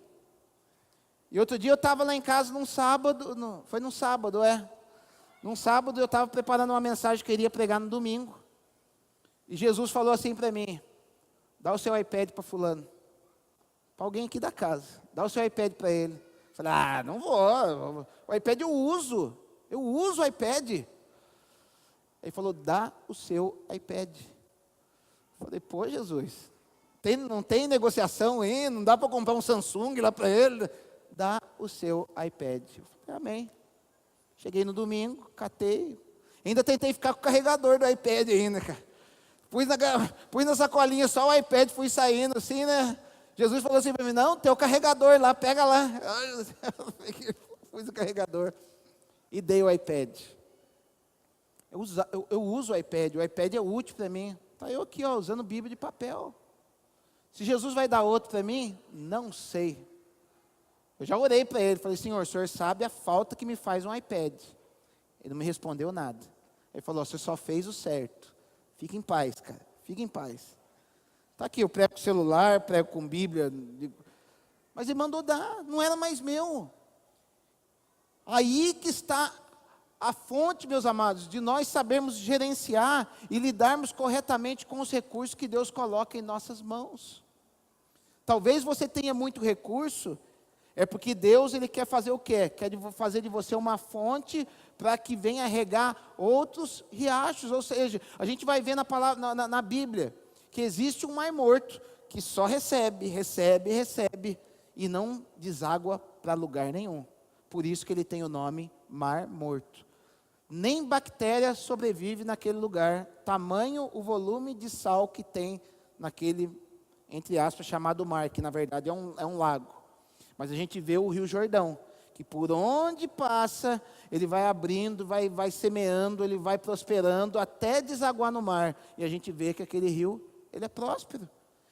E outro dia eu estava lá em casa num sábado, foi num sábado, Num sábado eu estava preparando uma mensagem que eu iria pregar no domingo. E Jesus falou assim para mim: dá o seu iPad para fulano. Para alguém aqui da casa. Dá o seu iPad para ele. Eu falei, não vou. O iPad eu uso. Eu uso o iPad. Ele falou, dá o seu iPad. Eu falei, pô, Jesus, não tem negociação aí? Não dá para comprar um Samsung lá para ele? Dá o seu iPad. Eu falei, amém. Cheguei no domingo, catei. Ainda tentei ficar com o carregador do iPad ainda, cara. Pus na sacolinha só o iPad, fui saindo assim, né? Jesus falou assim para mim, não, tem o carregador lá, pega lá. Pus o carregador e dei o iPad. Eu uso o iPad é útil para mim. Está eu aqui, usando Bíblia de papel. Se Jesus vai dar outro para mim, não sei. Eu já orei para ele, falei, Senhor, o Senhor sabe a falta que me faz um iPad. Ele não me respondeu nada. Ele falou, você só fez o certo. Fica em paz, cara, fica em paz. Está aqui, eu prego com celular, prego com Bíblia. Mas ele mandou dar, não era mais meu. Aí que está a fonte, meus amados, de nós sabermos gerenciar e lidarmos corretamente com os recursos que Deus coloca em nossas mãos. Talvez você tenha muito recurso, é porque Deus, Ele quer fazer o quê? Quer fazer de você uma fonte para que venha regar outros riachos. Ou seja, a gente vai ver na palavra, na Bíblia, que existe um mar morto, que só recebe, e não deságua para lugar nenhum. Por isso que ele tem o nome Mar Morto. Nem bactéria sobrevive naquele lugar, tamanho o volume de sal que tem naquele, entre aspas, chamado mar, que na verdade é um lago. Mas a gente vê o Rio Jordão, que por onde passa, ele vai abrindo, vai semeando, ele vai prosperando, até desaguar no mar. E a gente vê que aquele rio, ele é próspero.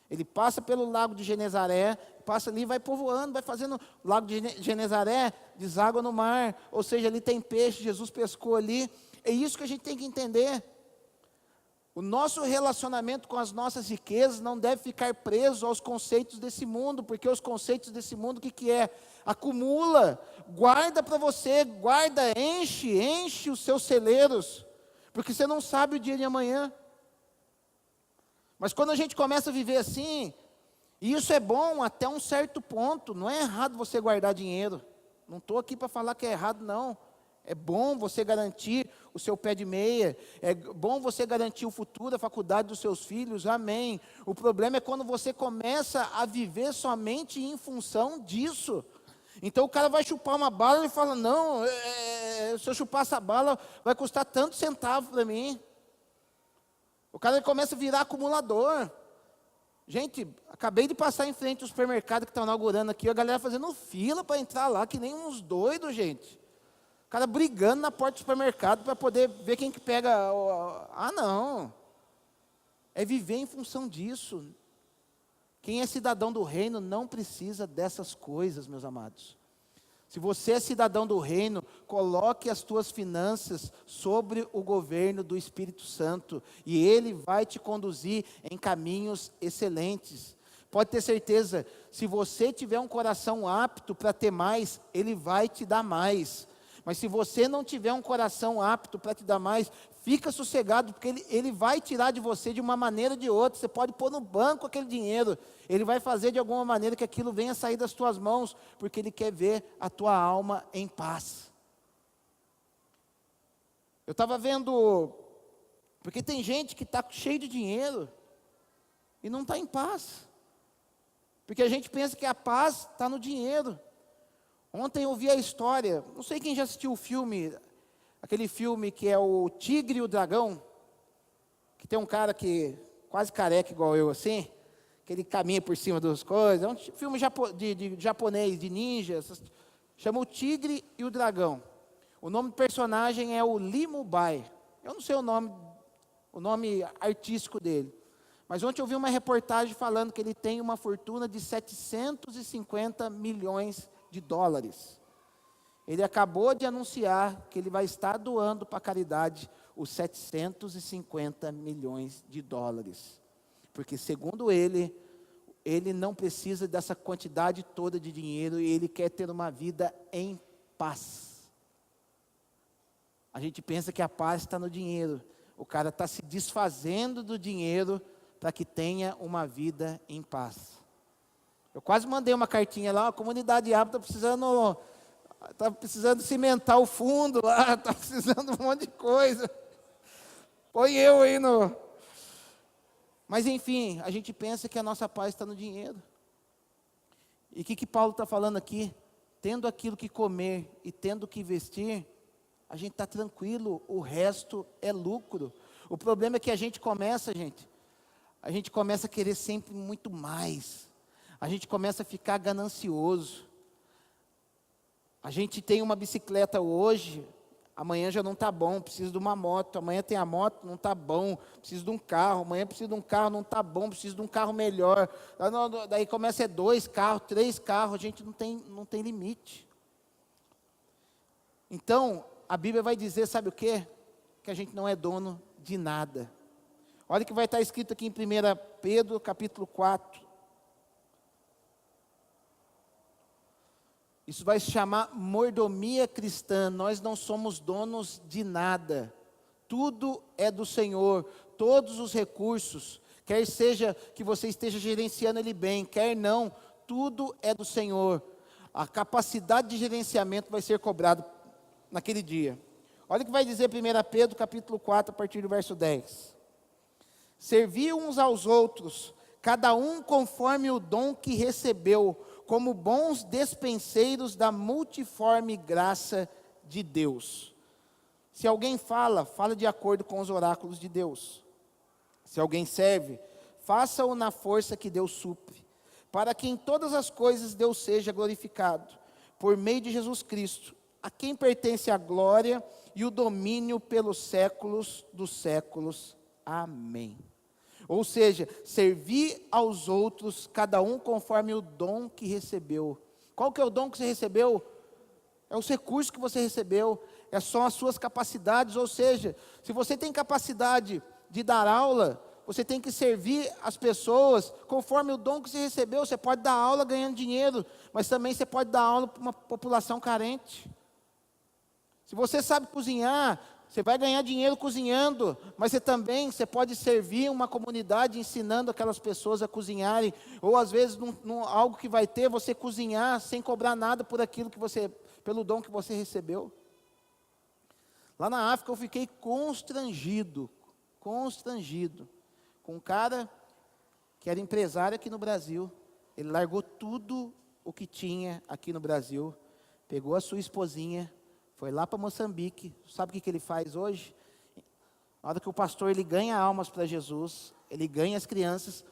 Ele passa pelo lago de Genezaré, passa ali, vai povoando, vai fazendo o lago de Genezaré, deságua no mar, ou seja, ali tem peixe, Jesus pescou ali. É isso que a gente tem que entender. O nosso relacionamento com as nossas riquezas não deve ficar preso aos conceitos desse mundo, porque os conceitos desse mundo, o que é? Acumula, guarda para você, guarda, enche os seus celeiros, porque você não sabe o dia de amanhã. Mas quando a gente começa a viver assim, e isso é bom até um certo ponto, não é errado você guardar dinheiro. Não estou aqui para falar que é errado, não. É bom você garantir o seu pé de meia, é bom você garantir o futuro, a faculdade dos seus filhos, amém. O problema é quando você começa a viver somente em função disso. Então o cara vai chupar uma bala e fala, não, se eu chupar essa bala, vai custar tanto centavo para mim. O cara começa a virar acumulador. Gente, acabei de passar em frente ao supermercado que está inaugurando aqui, a galera fazendo fila para entrar lá, que nem uns doidos, gente. O cara brigando na porta do supermercado para poder ver quem que pega. Não. É viver em função disso. Quem é cidadão do reino não precisa dessas coisas, meus amados. Se você é cidadão do reino, coloque as tuas finanças sobre o governo do Espírito Santo, e ele vai te conduzir em caminhos excelentes. Pode ter certeza, se você tiver um coração apto para ter mais, ele vai te dar mais. Mas se você não tiver um coração apto para te dar mais, fica sossegado, porque ele vai tirar de você de uma maneira ou de outra. Você pode pôr no banco aquele dinheiro, ele vai fazer de alguma maneira que aquilo venha sair das tuas mãos, porque ele quer ver a tua alma em paz. Eu estava vendo, porque tem gente que está cheio de dinheiro e não está em paz, porque a gente pensa que a paz está no dinheiro. Ontem eu vi a história, não sei quem já assistiu o filme, aquele filme que é o Tigre e o Dragão, que tem um cara que quase careca igual eu assim, que ele caminha por cima das coisas. É um filme de japonês, de ninjas. Chama O Tigre e o Dragão. O nome do personagem é o Lee Mubai. Eu não sei o nome artístico dele. Mas ontem eu vi uma reportagem falando que ele tem uma fortuna de 750 milhões de dólares. Ele acabou de anunciar que ele vai estar doando para a caridade os 750 milhões de dólares. Porque, segundo ele não precisa dessa quantidade toda de dinheiro e ele quer ter uma vida em paz. A gente pensa que a paz está no dinheiro. O cara está se desfazendo do dinheiro para que tenha uma vida em paz. Eu quase mandei uma cartinha lá, a comunidade árabe está precisando cimentar o fundo lá, está precisando de um monte de coisa. Põe eu aí no... Mas enfim, a gente pensa que a nossa paz está no dinheiro. E o que Paulo está falando aqui? Tendo aquilo que comer e tendo o que vestir, a gente está tranquilo, o resto é lucro. O problema é que a gente começa a querer sempre muito mais. A gente começa a ficar ganancioso. A gente tem uma bicicleta hoje, amanhã já não está bom, preciso de uma moto. Amanhã tem a moto, não está bom, preciso de um carro. Amanhã preciso de um carro, não está bom, preciso de um carro melhor. Daí começa 2 carros, 3 carros, a gente não tem limite. Então, a Bíblia vai dizer, sabe o quê? Que a gente não é dono de nada. Olha o que vai estar escrito aqui em 1 Pedro, capítulo 4. Isso vai se chamar mordomia cristã. Nós não somos donos de nada. Tudo é do Senhor. Todos os recursos, quer seja que você esteja gerenciando ele bem, quer não, tudo é do Senhor. A capacidade de gerenciamento vai ser cobrada naquele dia. Olha o que vai dizer 1 Pedro, capítulo 4, a partir do verso 10. Servi uns aos outros, cada um conforme o dom que recebeu, como bons despenseiros da multiforme graça de Deus. Se alguém fala de acordo com os oráculos de Deus. Se alguém serve, faça-o na força que Deus supre, para que em todas as coisas Deus seja glorificado, por meio de Jesus Cristo, a quem pertence a glória e o domínio pelos séculos dos séculos. Amém. Ou seja, servir aos outros, cada um conforme o dom que recebeu. Qual que é o dom que você recebeu? É os recursos que você recebeu, são as suas capacidades. Ou seja, se você tem capacidade de dar aula, você tem que servir as pessoas conforme o dom que você recebeu. Você pode dar aula ganhando dinheiro, mas também você pode dar aula para uma população carente. Se você sabe cozinhar, você vai ganhar dinheiro cozinhando, mas você pode servir uma comunidade ensinando aquelas pessoas a cozinharem, ou às vezes algo que vai ter, você cozinhar sem cobrar nada pelo dom que você recebeu. Lá na África eu fiquei constrangido com um cara que era empresário aqui no Brasil. Ele largou tudo o que tinha aqui no Brasil, pegou a sua esposinha, foi lá para Moçambique. Sabe o que ele faz hoje? Na hora que o pastor ele ganha almas para Jesus, ele ganha as crianças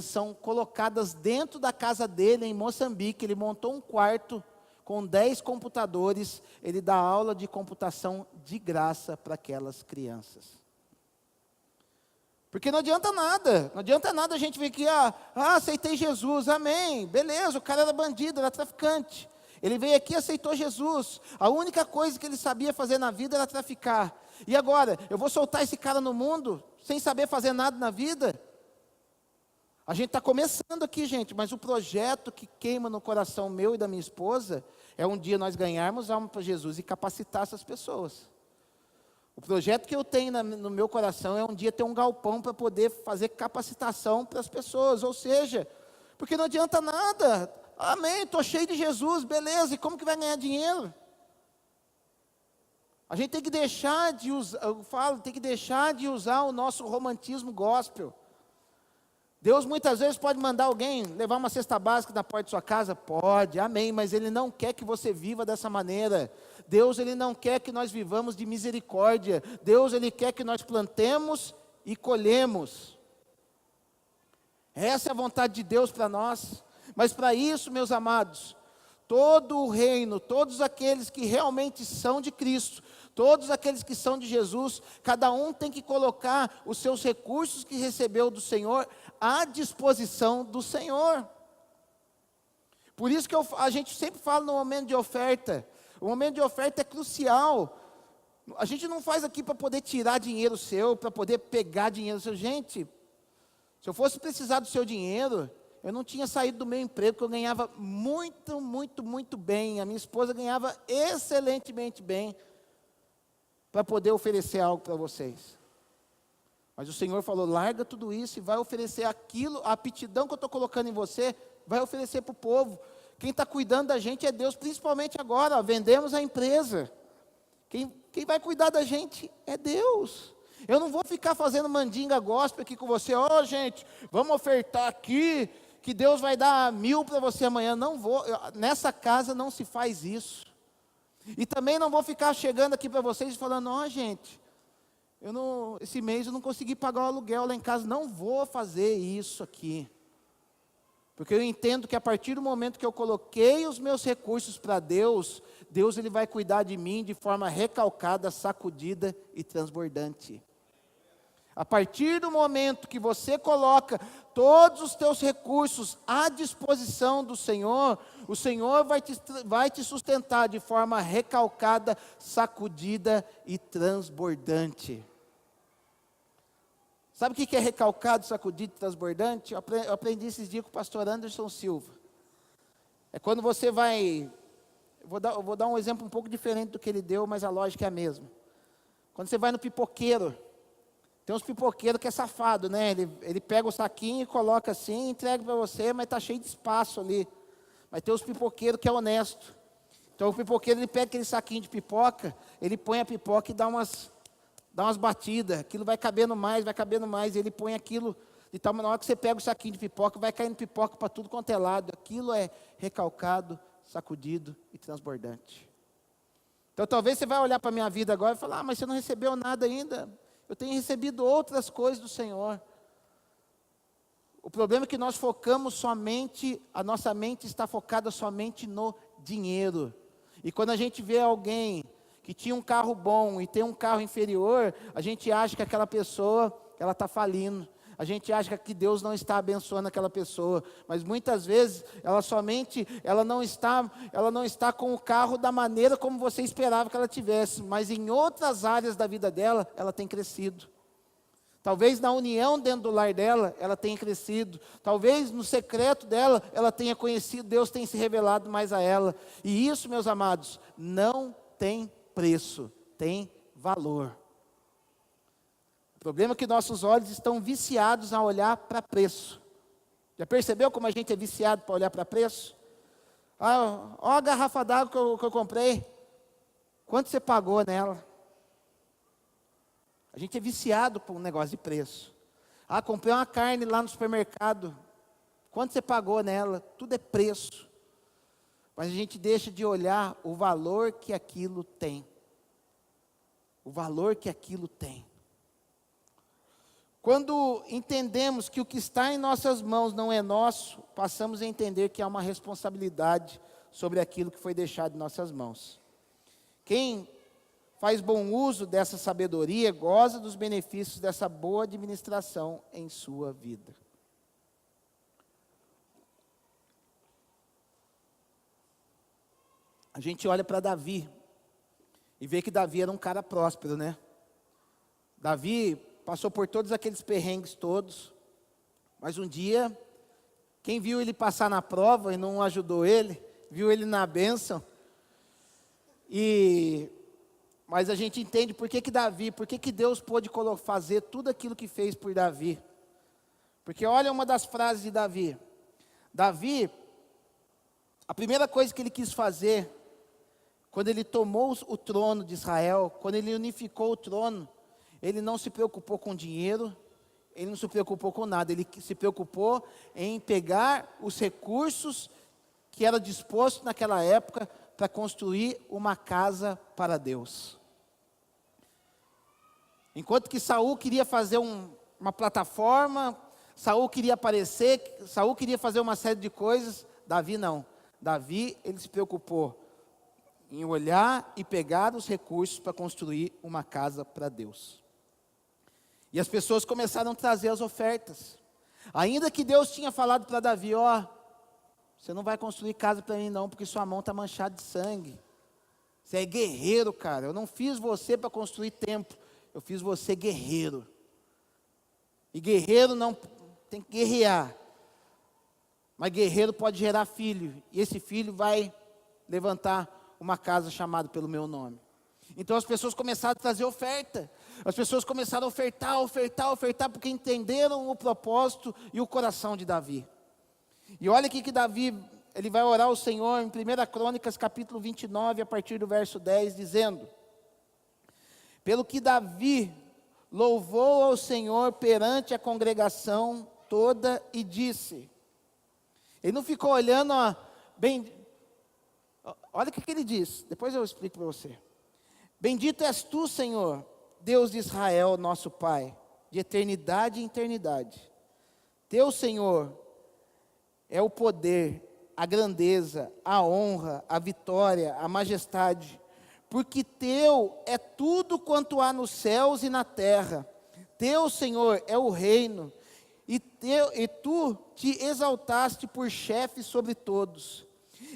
são colocadas dentro da casa dele em Moçambique. Ele montou um quarto com 10 computadores, ele dá aula de computação de graça para aquelas crianças. Porque não adianta nada a gente vir aqui, aceitei Jesus, amém, beleza, o cara era bandido, era traficante. Ele veio aqui e aceitou Jesus. A única coisa que ele sabia fazer na vida era traficar. E agora, eu vou soltar esse cara no mundo sem saber fazer nada na vida? A gente está começando aqui, gente, mas o projeto que queima no coração meu e da minha esposa é um dia nós ganharmos alma para Jesus e capacitar essas pessoas. O projeto que eu tenho no meu coração é um dia ter um galpão para poder fazer capacitação para as pessoas. Ou seja, porque não adianta nada. Amém, estou cheio de Jesus, beleza, e como que vai ganhar dinheiro? A gente tem que deixar de usar o nosso romantismo gospel. Deus muitas vezes pode mandar alguém levar uma cesta básica na porta de sua casa, pode, amém, mas Ele não quer que você viva dessa maneira. Deus, Ele não quer que nós vivamos de misericórdia. Deus, Ele quer que nós plantemos e colhemos. Essa é a vontade de Deus para nós. Mas para isso, meus amados, todo o reino, todos aqueles que realmente são de Cristo, todos aqueles que são de Jesus, cada um tem que colocar os seus recursos que recebeu do Senhor à disposição do Senhor. Por isso que a gente sempre fala no momento de oferta. O momento de oferta é crucial. A gente não faz aqui para poder tirar dinheiro seu, para poder pegar dinheiro seu. Gente, se eu fosse precisar do seu dinheiro, eu não tinha saído do meu emprego, porque eu ganhava muito, muito, muito bem. A minha esposa ganhava excelentemente bem, para poder oferecer algo para vocês. Mas o Senhor falou, larga tudo isso e vai oferecer aquilo, a aptidão que eu estou colocando em você, vai oferecer para o povo. Quem está cuidando da gente é Deus, principalmente agora, vendemos a empresa. Quem vai cuidar da gente é Deus. Eu não vou ficar fazendo mandinga gospel aqui com você, gente, vamos ofertar aqui, que Deus vai dar 1.000 para você amanhã. Não vou, nessa casa não se faz isso. E também não vou ficar chegando aqui para vocês e falando, gente, esse mês eu não consegui pagar o aluguel lá em casa. Não vou fazer isso aqui. Porque eu entendo que a partir do momento que eu coloquei os meus recursos para Deus, Deus ele vai cuidar de mim de forma recalcada, sacudida e transbordante. A partir do momento que você coloca todos os teus recursos à disposição do Senhor, o Senhor vai te sustentar de forma recalcada, sacudida e transbordante. Sabe o que é recalcado, sacudido e transbordante? Eu aprendi esses dias com o pastor Anderson Silva. É quando você vai... Eu vou dar um exemplo um pouco diferente do que ele deu, mas a lógica é a mesma. Quando você vai no pipoqueiro, tem uns pipoqueiros que é safado, né? Ele pega o saquinho e coloca assim, entrega para você, mas está cheio de espaço ali. Mas tem os pipoqueiros que é honesto. Então o pipoqueiro, ele pega aquele saquinho de pipoca, ele põe a pipoca e dá umas batidas, aquilo vai cabendo mais, e ele põe aquilo, de tal na hora que você pega o saquinho de pipoca, vai caindo pipoca para tudo quanto é lado, aquilo é recalcado, sacudido e transbordante. Então talvez você vai olhar para a minha vida agora e falar, mas você não recebeu nada ainda. Eu tenho recebido outras coisas do Senhor. O problema é que nós focamos somente, a nossa mente está focada somente no dinheiro. E quando a gente vê alguém que tinha um carro bom e tem um carro inferior, a gente acha que aquela pessoa, ela está falindo. A gente acha que Deus não está abençoando aquela pessoa, mas muitas vezes ela não está com o carro da maneira como você esperava que ela tivesse, mas em outras áreas da vida dela, ela tem crescido. Talvez na união dentro do lar dela, ela tenha crescido. Talvez no secreto dela, ela tenha conhecido, Deus tenha se revelado mais a ela. E isso, meus amados, não tem preço, tem valor. O problema é que nossos olhos estão viciados a olhar para preço. Já percebeu como a gente é viciado para olhar para preço? Ó a garrafa d'água que eu comprei. Quanto você pagou nela? A gente é viciado por um negócio de preço. Comprei uma carne lá no supermercado. Quanto você pagou nela? Tudo é preço. Mas a gente deixa de olhar o valor que aquilo tem. O valor que aquilo tem. Quando entendemos que o que está em nossas mãos não é nosso, passamos a entender que há uma responsabilidade sobre aquilo que foi deixado em nossas mãos. Quem faz bom uso dessa sabedoria goza dos benefícios dessa boa administração em sua vida. A gente olha para Davi e vê que Davi era um cara próspero, né? Davi passou por todos aqueles perrengues todos, mas um dia, quem viu ele passar na prova e não ajudou ele, viu ele na bênção, mas a gente entende por que Deus pôde fazer tudo aquilo que fez por Davi. Porque olha uma das frases de Davi. Davi, a primeira coisa que ele quis fazer, quando ele tomou o trono de Israel, quando ele unificou o trono, ele não se preocupou com dinheiro, ele não se preocupou com nada, ele se preocupou em pegar os recursos que era disposto naquela época para construir uma casa para Deus. Enquanto que Saul queria fazer uma plataforma, Saul queria aparecer, Saul queria fazer uma série de coisas, Davi não. Davi, ele se preocupou em olhar e pegar os recursos para construir uma casa para Deus. E as pessoas começaram a trazer as ofertas. Ainda que Deus tinha falado para Davi, você não vai construir casa para mim não, porque sua mão está manchada de sangue. Você é guerreiro, cara. Eu não fiz você para construir templo, eu fiz você guerreiro. E guerreiro não tem que guerrear. Mas guerreiro pode gerar filho, e esse filho vai levantar uma casa chamada pelo meu nome. Então as pessoas começaram a trazer oferta. As pessoas começaram a ofertar, porque entenderam o propósito e o coração de Davi. E olha aqui que Davi, ele vai orar ao Senhor em 1 Crônicas capítulo 29, a partir do verso 10, dizendo: pelo que Davi louvou ao Senhor perante a congregação toda e disse. Ele não ficou olhando, olha o que ele diz, depois eu explico para você. Bendito és tu, Senhor, Deus de Israel, nosso Pai, de eternidade em eternidade. Teu, Senhor, é o poder, a grandeza, a honra, a vitória, a majestade, porque teu é tudo quanto há nos céus e na terra. Teu, Senhor, é o reino, e tu te exaltaste por chefe sobre todos.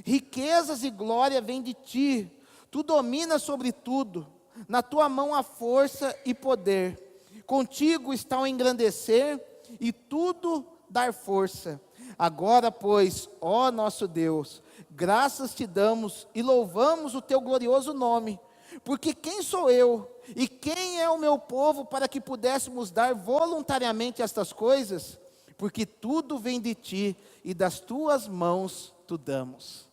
Riquezas e glória vêm de ti, tu dominas sobre tudo, na tua mão há força e poder. Contigo está o engrandecer e tudo dar força. Agora, pois, ó nosso Deus, graças te damos e louvamos o teu glorioso nome, porque quem sou eu e quem é o meu povo para que pudéssemos dar voluntariamente estas coisas? Porque tudo vem de ti e das tuas mãos tu damos.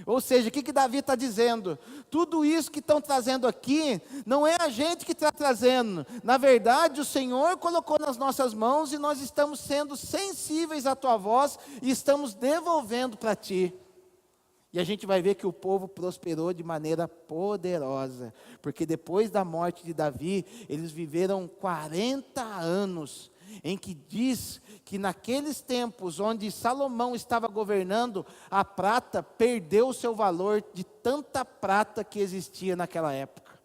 Ou seja, o que Davi está dizendo? Tudo isso que estão trazendo aqui, não é a gente que está trazendo. Na verdade, o Senhor colocou nas nossas mãos e nós estamos sendo sensíveis à tua voz e estamos devolvendo para ti. E a gente vai ver que o povo prosperou de maneira poderosa, porque depois da morte de Davi, eles viveram 40 anos, em que diz que naqueles tempos onde Salomão estava governando, a prata perdeu o seu valor de tanta prata que existia naquela época.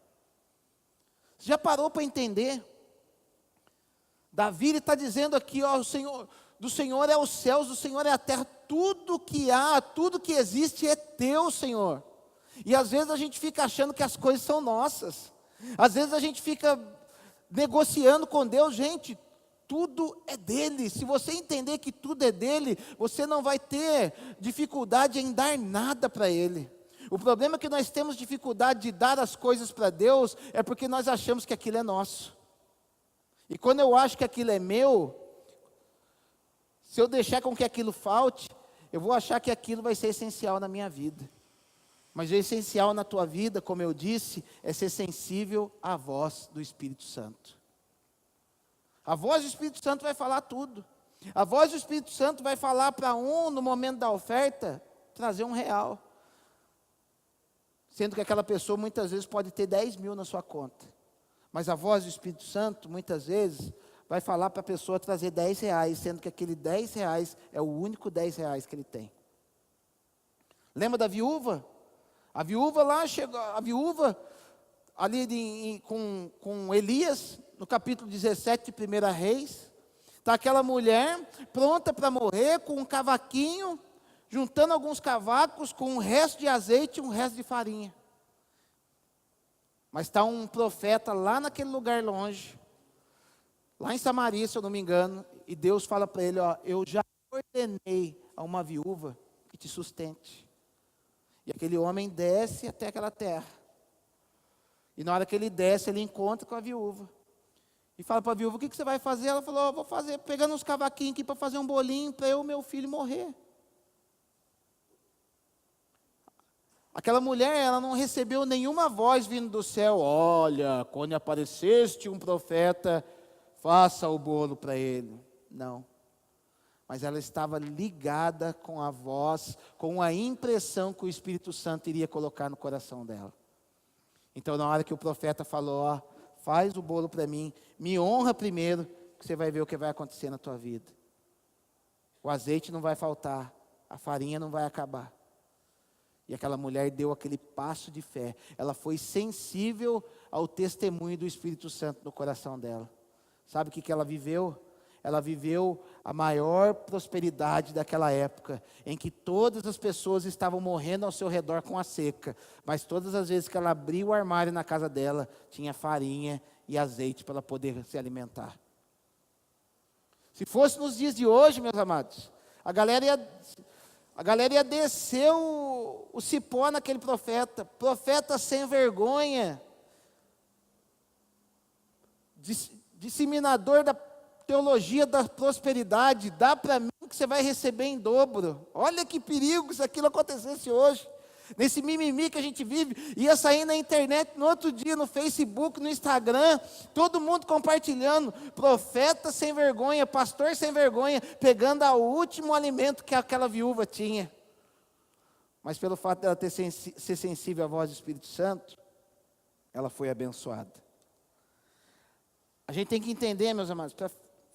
Você já parou para entender? Davi está dizendo aqui, o Senhor, do Senhor é os céus, do Senhor é a terra, tudo que há, tudo que existe é teu, Senhor. E às vezes a gente fica achando que as coisas são nossas, às vezes a gente fica negociando com Deus. Gente, tudo é dele. Se você entender que tudo é dele, você não vai ter dificuldade em dar nada para ele. O problema é que nós temos dificuldade de dar as coisas para Deus, é porque nós achamos que aquilo é nosso. E quando eu acho que aquilo é meu, se eu deixar com que aquilo falte, eu vou achar que aquilo vai ser essencial na minha vida. Mas o essencial na tua vida, como eu disse, é ser sensível à voz do Espírito Santo. A voz do Espírito Santo vai falar tudo. A voz do Espírito Santo vai falar para no momento da oferta, trazer R$1. Sendo que aquela pessoa muitas vezes pode ter 10 mil na sua conta. Mas a voz do Espírito Santo, muitas vezes, vai falar para a pessoa trazer R$10, sendo que aquele R$10 é o único R$10 que ele tem. Lembra da viúva? A viúva lá chegou, a viúva ali com Elias, no capítulo 17 de 1 Reis, está aquela mulher pronta para morrer, com um cavaquinho, juntando alguns cavacos, com um resto de azeite e um resto de farinha. Mas está um profeta lá naquele lugar longe, lá em Samaria, se eu não me engano, e Deus fala para ele, eu já ordenei a uma viúva que te sustente. E aquele homem desce até aquela terra. E na hora que ele desce, ele encontra com a viúva. E fala para a viúva, o que você vai fazer? Ela falou, vou fazer, pegando uns cavaquinhos aqui para fazer um bolinho para eu e meu filho morrer. Aquela mulher, ela não recebeu nenhuma voz vindo do céu. Olha, quando apareceste um profeta, faça o bolo para ele. Não. Mas ela estava ligada com a voz, com a impressão que o Espírito Santo iria colocar no coração dela. Então, na hora que o profeta falou, faz o bolo para mim, me honra primeiro, que você vai ver o que vai acontecer na tua vida. o azeite não vai faltar, a farinha não vai acabar. E aquela mulher deu aquele passo de fé. Ela foi sensível ao testemunho do Espírito Santo no coração dela. Sabe o que ela viveu? Ela viveu a maior prosperidade daquela época, em que todas as pessoas estavam morrendo ao seu redor com a seca. Mas todas as vezes que ela abria o armário na casa dela, tinha farinha e azeite para ela poder se alimentar. Se fosse nos dias de hoje, meus amados, a galera ia descer o cipó naquele profeta sem vergonha, disseminador da teologia da prosperidade, dá para mim que você vai receber em dobro. Olha que perigo se aquilo acontecesse hoje. Nesse mimimi que a gente vive, ia sair na internet no outro dia, no Facebook, no Instagram, todo mundo compartilhando, profeta sem vergonha, pastor sem vergonha, pegando o último alimento que aquela viúva tinha. Mas pelo fato dela ser sensível à voz do Espírito Santo, ela foi abençoada. A gente tem que entender, meus amados,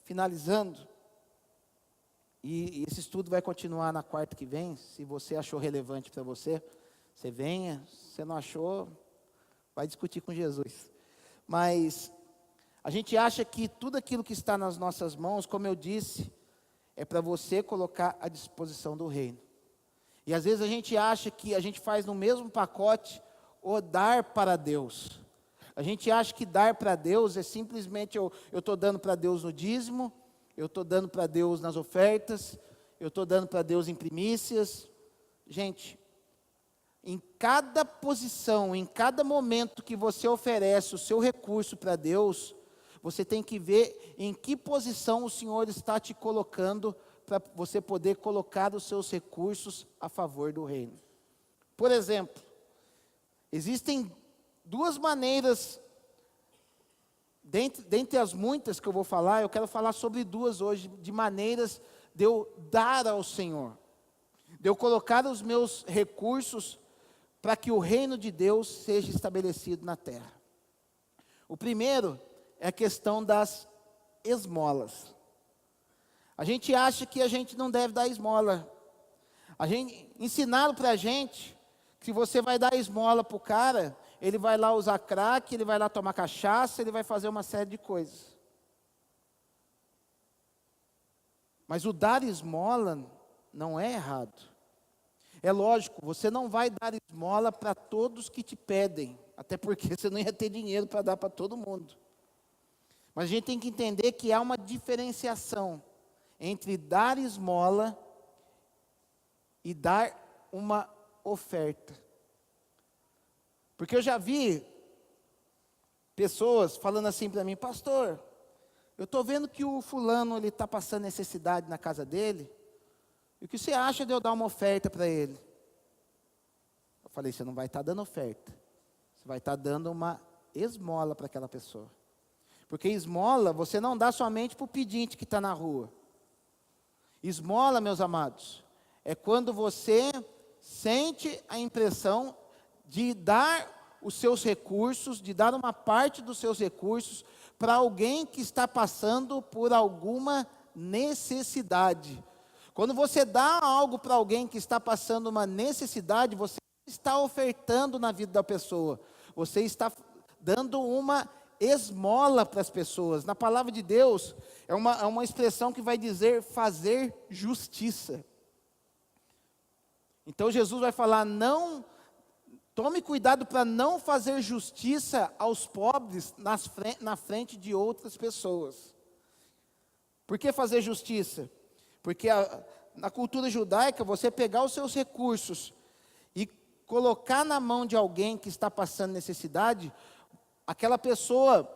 finalizando, e esse estudo vai continuar na quarta que vem. Se você achou relevante para você, você venha. Se você não achou, vai discutir com Jesus. Mas a gente acha que tudo aquilo que está nas nossas mãos, como eu disse, é para você colocar à disposição do reino. E às vezes a gente acha que a gente faz no mesmo pacote o dar para Deus. A gente acha que dar para Deus é simplesmente eu estou dando para Deus no dízimo, eu estou dando para Deus nas ofertas, eu estou dando para Deus em primícias. Gente, em cada posição, em cada momento que você oferece o seu recurso para Deus, você tem que ver em que posição o Senhor está te colocando para você poder colocar os seus recursos a favor do reino. Por exemplo, existem duas maneiras, dentre as muitas que eu vou falar, eu quero falar sobre duas hoje, de maneiras de eu dar ao Senhor, de eu colocar os meus recursos para que o reino de Deus seja estabelecido na terra. O primeiro é a questão das esmolas. A gente acha que a gente não deve dar esmola. Ensinaram para a gente que você vai dar esmola para o cara, ele vai lá usar crack, ele vai lá tomar cachaça, ele vai fazer uma série de coisas. Mas o dar esmola não é errado. É lógico, você não vai dar esmola para todos que te pedem, até porque você não ia ter dinheiro para dar para todo mundo. Mas a gente tem que entender que há uma diferenciação entre dar esmola e dar uma oferta. Porque eu já vi pessoas falando assim para mim: pastor, eu estou vendo que o fulano ele está passando necessidade na casa dele, e o que você acha de eu dar uma oferta para ele? Eu falei: você não vai estar dando oferta, você vai estar dando uma esmola para aquela pessoa. Porque esmola você não dá somente para o pedinte que está na rua. Esmola, meus amados, é quando você sente a impressão de dar os seus recursos, de dar uma parte dos seus recursos para alguém que está passando por alguma necessidade. Quando você dá algo para alguém que está passando uma necessidade, você está ofertando na vida da pessoa. Você está dando uma esmola para as pessoas. Na palavra de Deus, é uma expressão que vai dizer fazer justiça. Então Jesus vai falar: não, tome cuidado para não fazer justiça aos pobres na frente de outras pessoas. Por que fazer justiça? Porque na cultura judaica, você pegar os seus recursos e colocar na mão de alguém que está passando necessidade, aquela pessoa,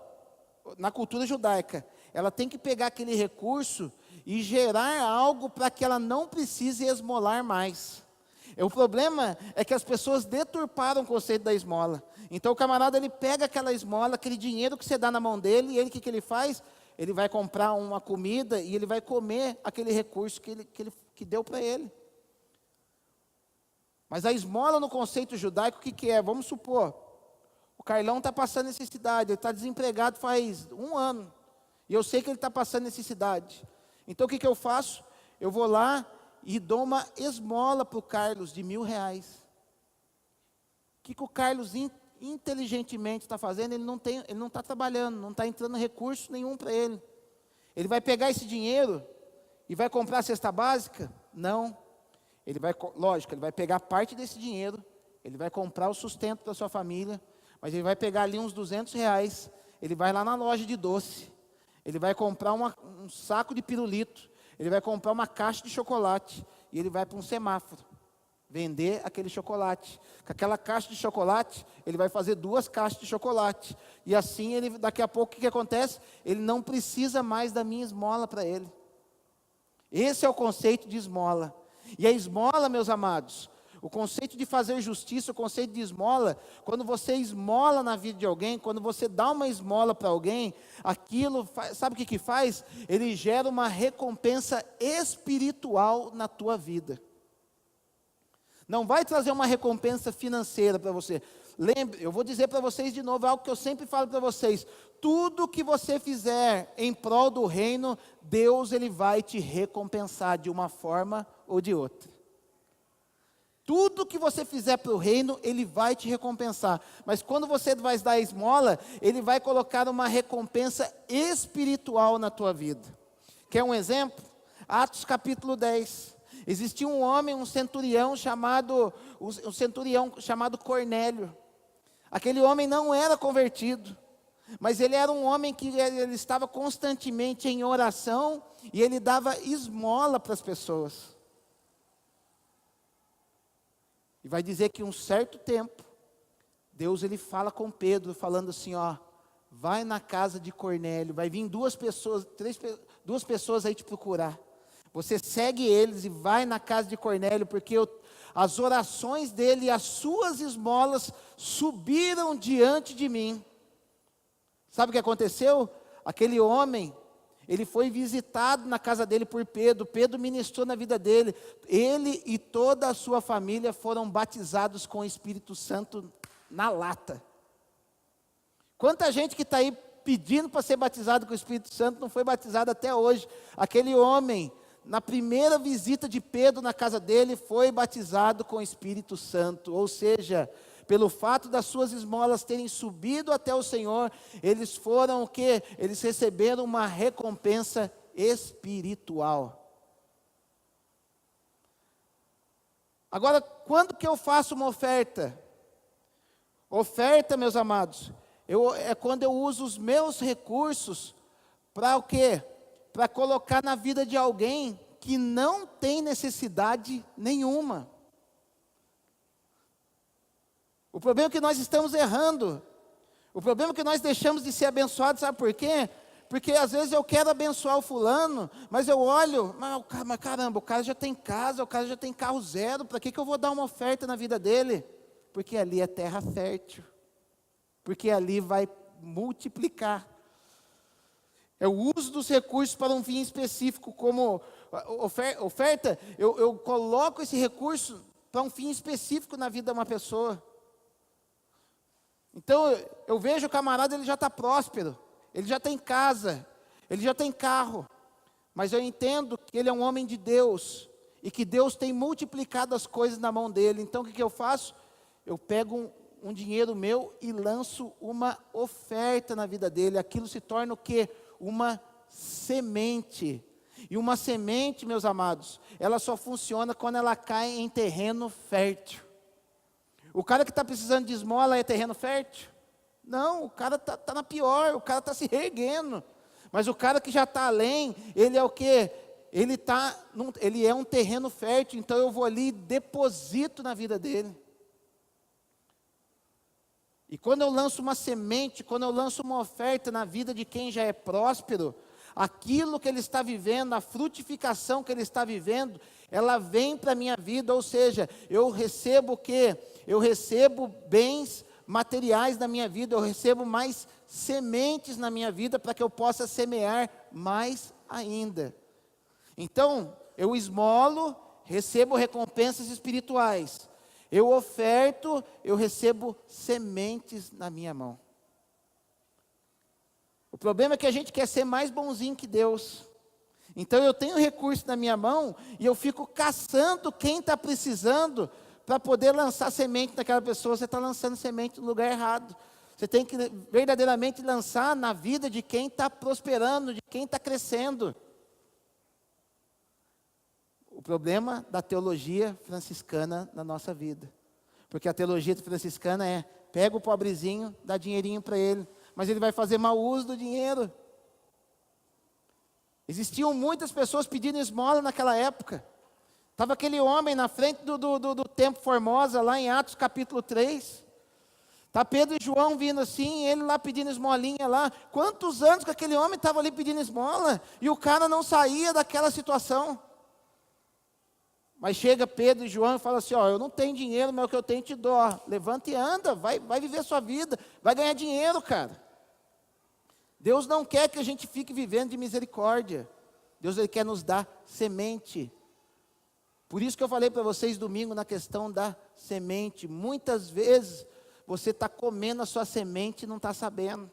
na cultura judaica, ela tem que pegar aquele recurso e gerar algo para que ela não precise esmolar mais. O problema é que as pessoas deturparam o conceito da esmola. Então o camarada, ele pega aquela esmola, aquele dinheiro que você dá na mão dele, e ele, o que ele faz? Ele vai comprar uma comida e ele vai comer aquele recurso que deu para ele. Mas a esmola no conceito judaico, o que é? Vamos supor, o Carlão está passando necessidade, ele está desempregado faz 1 ano, e eu sei que ele está passando necessidade. Então o que eu faço? eu vou lá e dou uma esmola para o Carlos de R$ 1.000. O que o Carlos inteligentemente está fazendo? Ele não está trabalhando, não está entrando recurso nenhum para ele. Ele vai pegar esse dinheiro e vai comprar a cesta básica? Não. Lógico, ele vai pegar parte desse dinheiro, ele vai comprar o sustento da sua família, mas ele vai pegar ali uns R$ 200, ele vai lá na loja de doce, ele vai comprar um saco de pirulito, ele vai comprar uma caixa de chocolate, e ele vai para um semáforo, vender aquele chocolate. Com aquela caixa de chocolate, ele vai fazer 2 caixas de chocolate, e assim, daqui a pouco, o que acontece? Ele não precisa mais da minha esmola para ele. Esse é o conceito de esmola. E a esmola, meus amados, o conceito de fazer justiça, o conceito de esmola, quando você esmola na vida de alguém, quando você dá uma esmola para alguém, aquilo, sabe o que faz? Ele gera uma recompensa espiritual na tua vida. Não vai trazer uma recompensa financeira para você. Lembre, eu vou dizer para vocês de novo, algo que eu sempre falo para vocês: tudo que você fizer em prol do reino, Deus ele vai te recompensar de uma forma ou de outra. Tudo que você fizer para o reino, Ele vai te recompensar. Mas quando você vai dar a esmola, Ele vai colocar uma recompensa espiritual na tua vida. Quer um exemplo? Atos capítulo 10. Existia um homem, um centurião chamado Cornélio. Aquele homem não era convertido, mas ele era um homem que ele estava constantemente em oração e ele dava esmola para as pessoas. E vai dizer que um certo tempo, Deus ele fala com Pedro, falando assim, vai na casa de Cornélio, vai vir 2 pessoas aí te procurar. Você segue eles e vai na casa de Cornélio, porque as orações dele e as suas esmolas subiram diante de mim. Sabe o que aconteceu? Aquele homem, ele foi visitado na casa dele por Pedro. Pedro ministrou na vida dele. Ele e toda a sua família foram batizados com o Espírito Santo na lata. Quanta gente que está aí pedindo para ser batizado com o Espírito Santo não foi batizado até hoje. Aquele homem, na primeira visita de Pedro na casa dele, foi batizado com o Espírito Santo. Ou seja, pelo fato das suas esmolas terem subido até o Senhor, eles foram o quê? Eles receberam uma recompensa espiritual. Agora, quando que eu faço uma oferta? Oferta, meus amados, é quando eu uso os meus recursos para o quê? Para colocar na vida de alguém que não tem necessidade nenhuma. O problema é que nós estamos errando. O problema é que nós deixamos de ser abençoados, sabe por quê? Porque às vezes eu quero abençoar o fulano, mas eu olho, mas caramba, o cara já tem casa, o cara já tem carro zero, para que eu vou dar uma oferta na vida dele? Porque ali é terra fértil, porque ali vai multiplicar. É o uso dos recursos para um fim específico, como oferta, eu coloco esse recurso para um fim específico na vida de uma pessoa. Então, eu vejo o camarada, ele já está próspero, ele já tem casa, ele já tem carro, mas eu entendo que ele é um homem de Deus, e que Deus tem multiplicado as coisas na mão dele. Então, o que eu faço? Eu pego um dinheiro meu e lanço uma oferta na vida dele. Aquilo se torna o quê? Uma semente. E uma semente, meus amados, ela só funciona quando ela cai em terreno fértil. O cara que está precisando de esmola é terreno fértil? Não, o cara está na pior, o cara está se reerguendo. Mas o cara que já está além, ele é o quê? Ele é um terreno fértil, então eu vou ali e deposito na vida dele. E quando eu lanço uma semente, quando eu lanço uma oferta na vida de quem já é próspero, aquilo que ele está vivendo, a frutificação que ele está vivendo, ela vem para a minha vida, ou seja, eu recebo o quê? Eu recebo bens materiais na minha vida, eu recebo mais sementes na minha vida para que eu possa semear mais ainda. Então, eu esmolo, recebo recompensas espirituais. Eu oferto, eu recebo sementes na minha mão. O problema é que a gente quer ser mais bonzinho que Deus. Então eu tenho recurso na minha mão e eu fico caçando quem está precisando para poder lançar semente naquela pessoa. Você está lançando semente no lugar errado. Você tem que verdadeiramente lançar na vida de quem está prosperando, de quem está crescendo. O problema da teologia franciscana na nossa vida. Porque a teologia franciscana é, pega o pobrezinho, dá dinheirinho para ele, mas ele vai fazer mau uso do dinheiro. Existiam muitas pessoas pedindo esmola naquela época. Estava aquele homem na frente do Templo Formosa, lá em Atos capítulo 3. Está Pedro e João vindo assim, ele lá pedindo esmolinha lá. Quantos anos que aquele homem estava ali pedindo esmola, e o cara não saía daquela situação. Mas chega Pedro e João e fala assim, ó, eu não tenho dinheiro, mas o que eu tenho te dou. Ó, levanta e anda, vai viver a sua vida, vai ganhar dinheiro, cara. Deus não quer que a gente fique vivendo de misericórdia. Deus ele quer nos dar semente. Por isso que eu falei para vocês domingo na questão da semente. Muitas vezes você está comendo a sua semente e não está sabendo.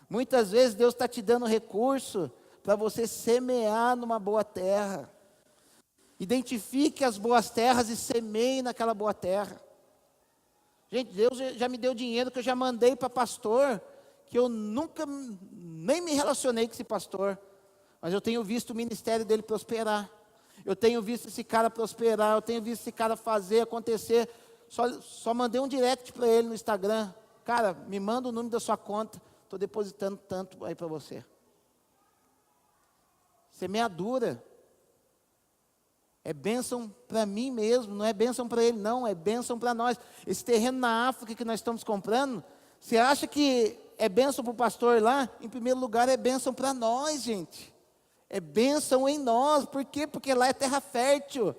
Muitas vezes Deus está te dando recurso para você semear numa boa terra. Identifique as boas terras e semeie naquela boa terra. Gente, Deus já me deu dinheiro que eu já mandei para pastor, que eu nunca nem me relacionei com esse pastor, mas eu tenho visto o ministério dele prosperar. Eu tenho visto esse cara prosperar, eu tenho visto esse cara fazer acontecer. Só mandei um direct para ele no Instagram. Cara, me manda o número da sua conta, estou depositando tanto aí para você. Semeadura é bênção para mim mesmo, não é bênção para ele não, é bênção para nós. Esse terreno na África que nós estamos comprando, você acha que é bênção para o pastor lá? Em primeiro lugar é bênção para nós, gente. É bênção em nós. Por quê? Porque lá é terra fértil.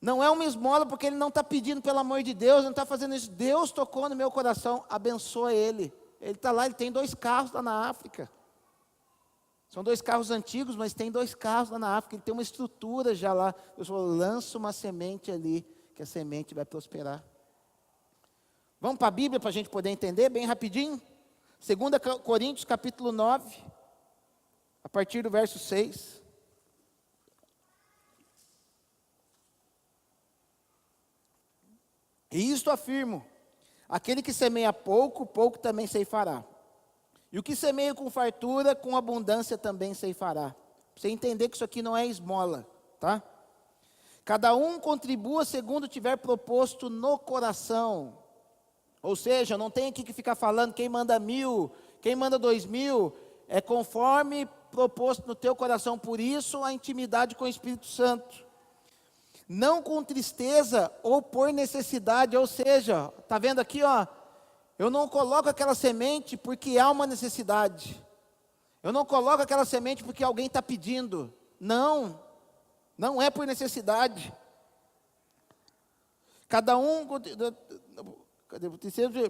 Não é uma esmola porque ele não está pedindo pelo amor de Deus, não está fazendo isso. Deus tocou no meu coração, abençoa ele. Ele está lá, ele tem 2 carros lá na África. São 2 carros antigos, mas tem 2 carros lá na África. Ele tem uma estrutura já lá. Deus falou, lança uma semente ali, que a semente vai prosperar. Vamos para a Bíblia para a gente poder entender bem rapidinho? 2 Coríntios capítulo 9, a partir do verso 6. E isto afirmo, aquele que semeia pouco, pouco também ceifará. E o que semeia com fartura, com abundância também ceifará. Para você entender que isso aqui não é esmola, tá? Cada um contribua segundo tiver proposto no coração. Ou seja, não tem aqui que ficar falando quem manda 1.000, quem manda 2.000, é conforme proposto no teu coração. Por isso a intimidade com o Espírito Santo. Não com tristeza ou por necessidade, ou seja, está vendo aqui, ó, eu não coloco aquela semente porque há uma necessidade. Eu não coloco aquela semente porque alguém está pedindo. Não, não é por necessidade. Cada um,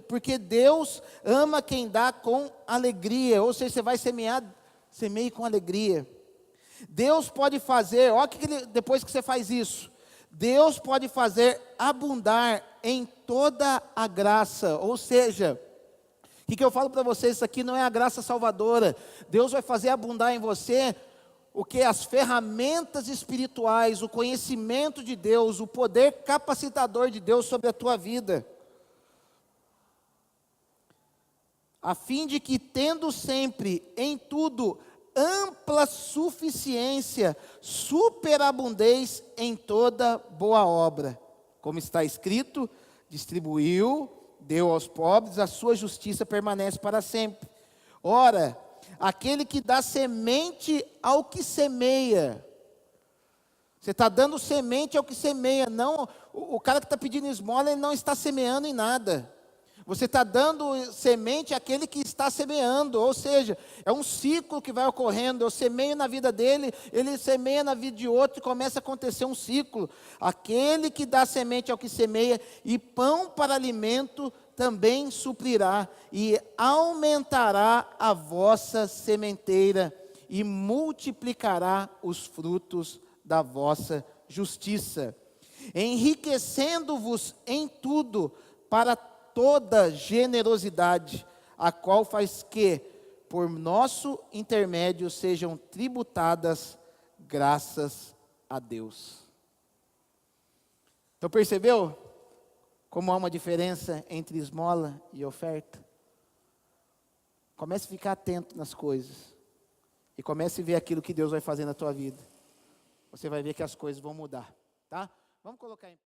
porque Deus ama quem dá com alegria. Ou seja, você vai semear, semeie com alegria. Deus pode fazer, olha que depois que você faz isso, Deus pode fazer abundar em toda a graça. Ou seja, o que eu falo para vocês, isso aqui não é a graça salvadora. Deus vai fazer abundar em você o que? As ferramentas espirituais, o conhecimento de Deus, o poder capacitador de Deus sobre a tua vida. A fim de que, tendo sempre em tudo ampla suficiência, superabundez em toda boa obra. Como está escrito, distribuiu, deu aos pobres, a sua justiça permanece para sempre. Ora, aquele que dá semente ao que semeia. Você está dando semente ao que semeia, não, o cara que está pedindo esmola, ele não está semeando em nada. Você está dando semente àquele que está semeando, ou seja, é um ciclo que vai ocorrendo. Eu semeio na vida dele, ele semeia na vida de outro e começa a acontecer um ciclo. Aquele que dá semente ao que semeia e pão para alimento também suprirá e aumentará a vossa sementeira e multiplicará os frutos da vossa justiça, enriquecendo-vos em tudo para toda generosidade, a qual faz que, por nosso intermédio sejam tributadas graças a Deus. Então percebeu como há uma diferença entre esmola e oferta? Comece a ficar atento nas coisas. E comece a ver aquilo que Deus vai fazer na tua vida. Você vai ver que as coisas vão mudar, tá? Vamos colocar em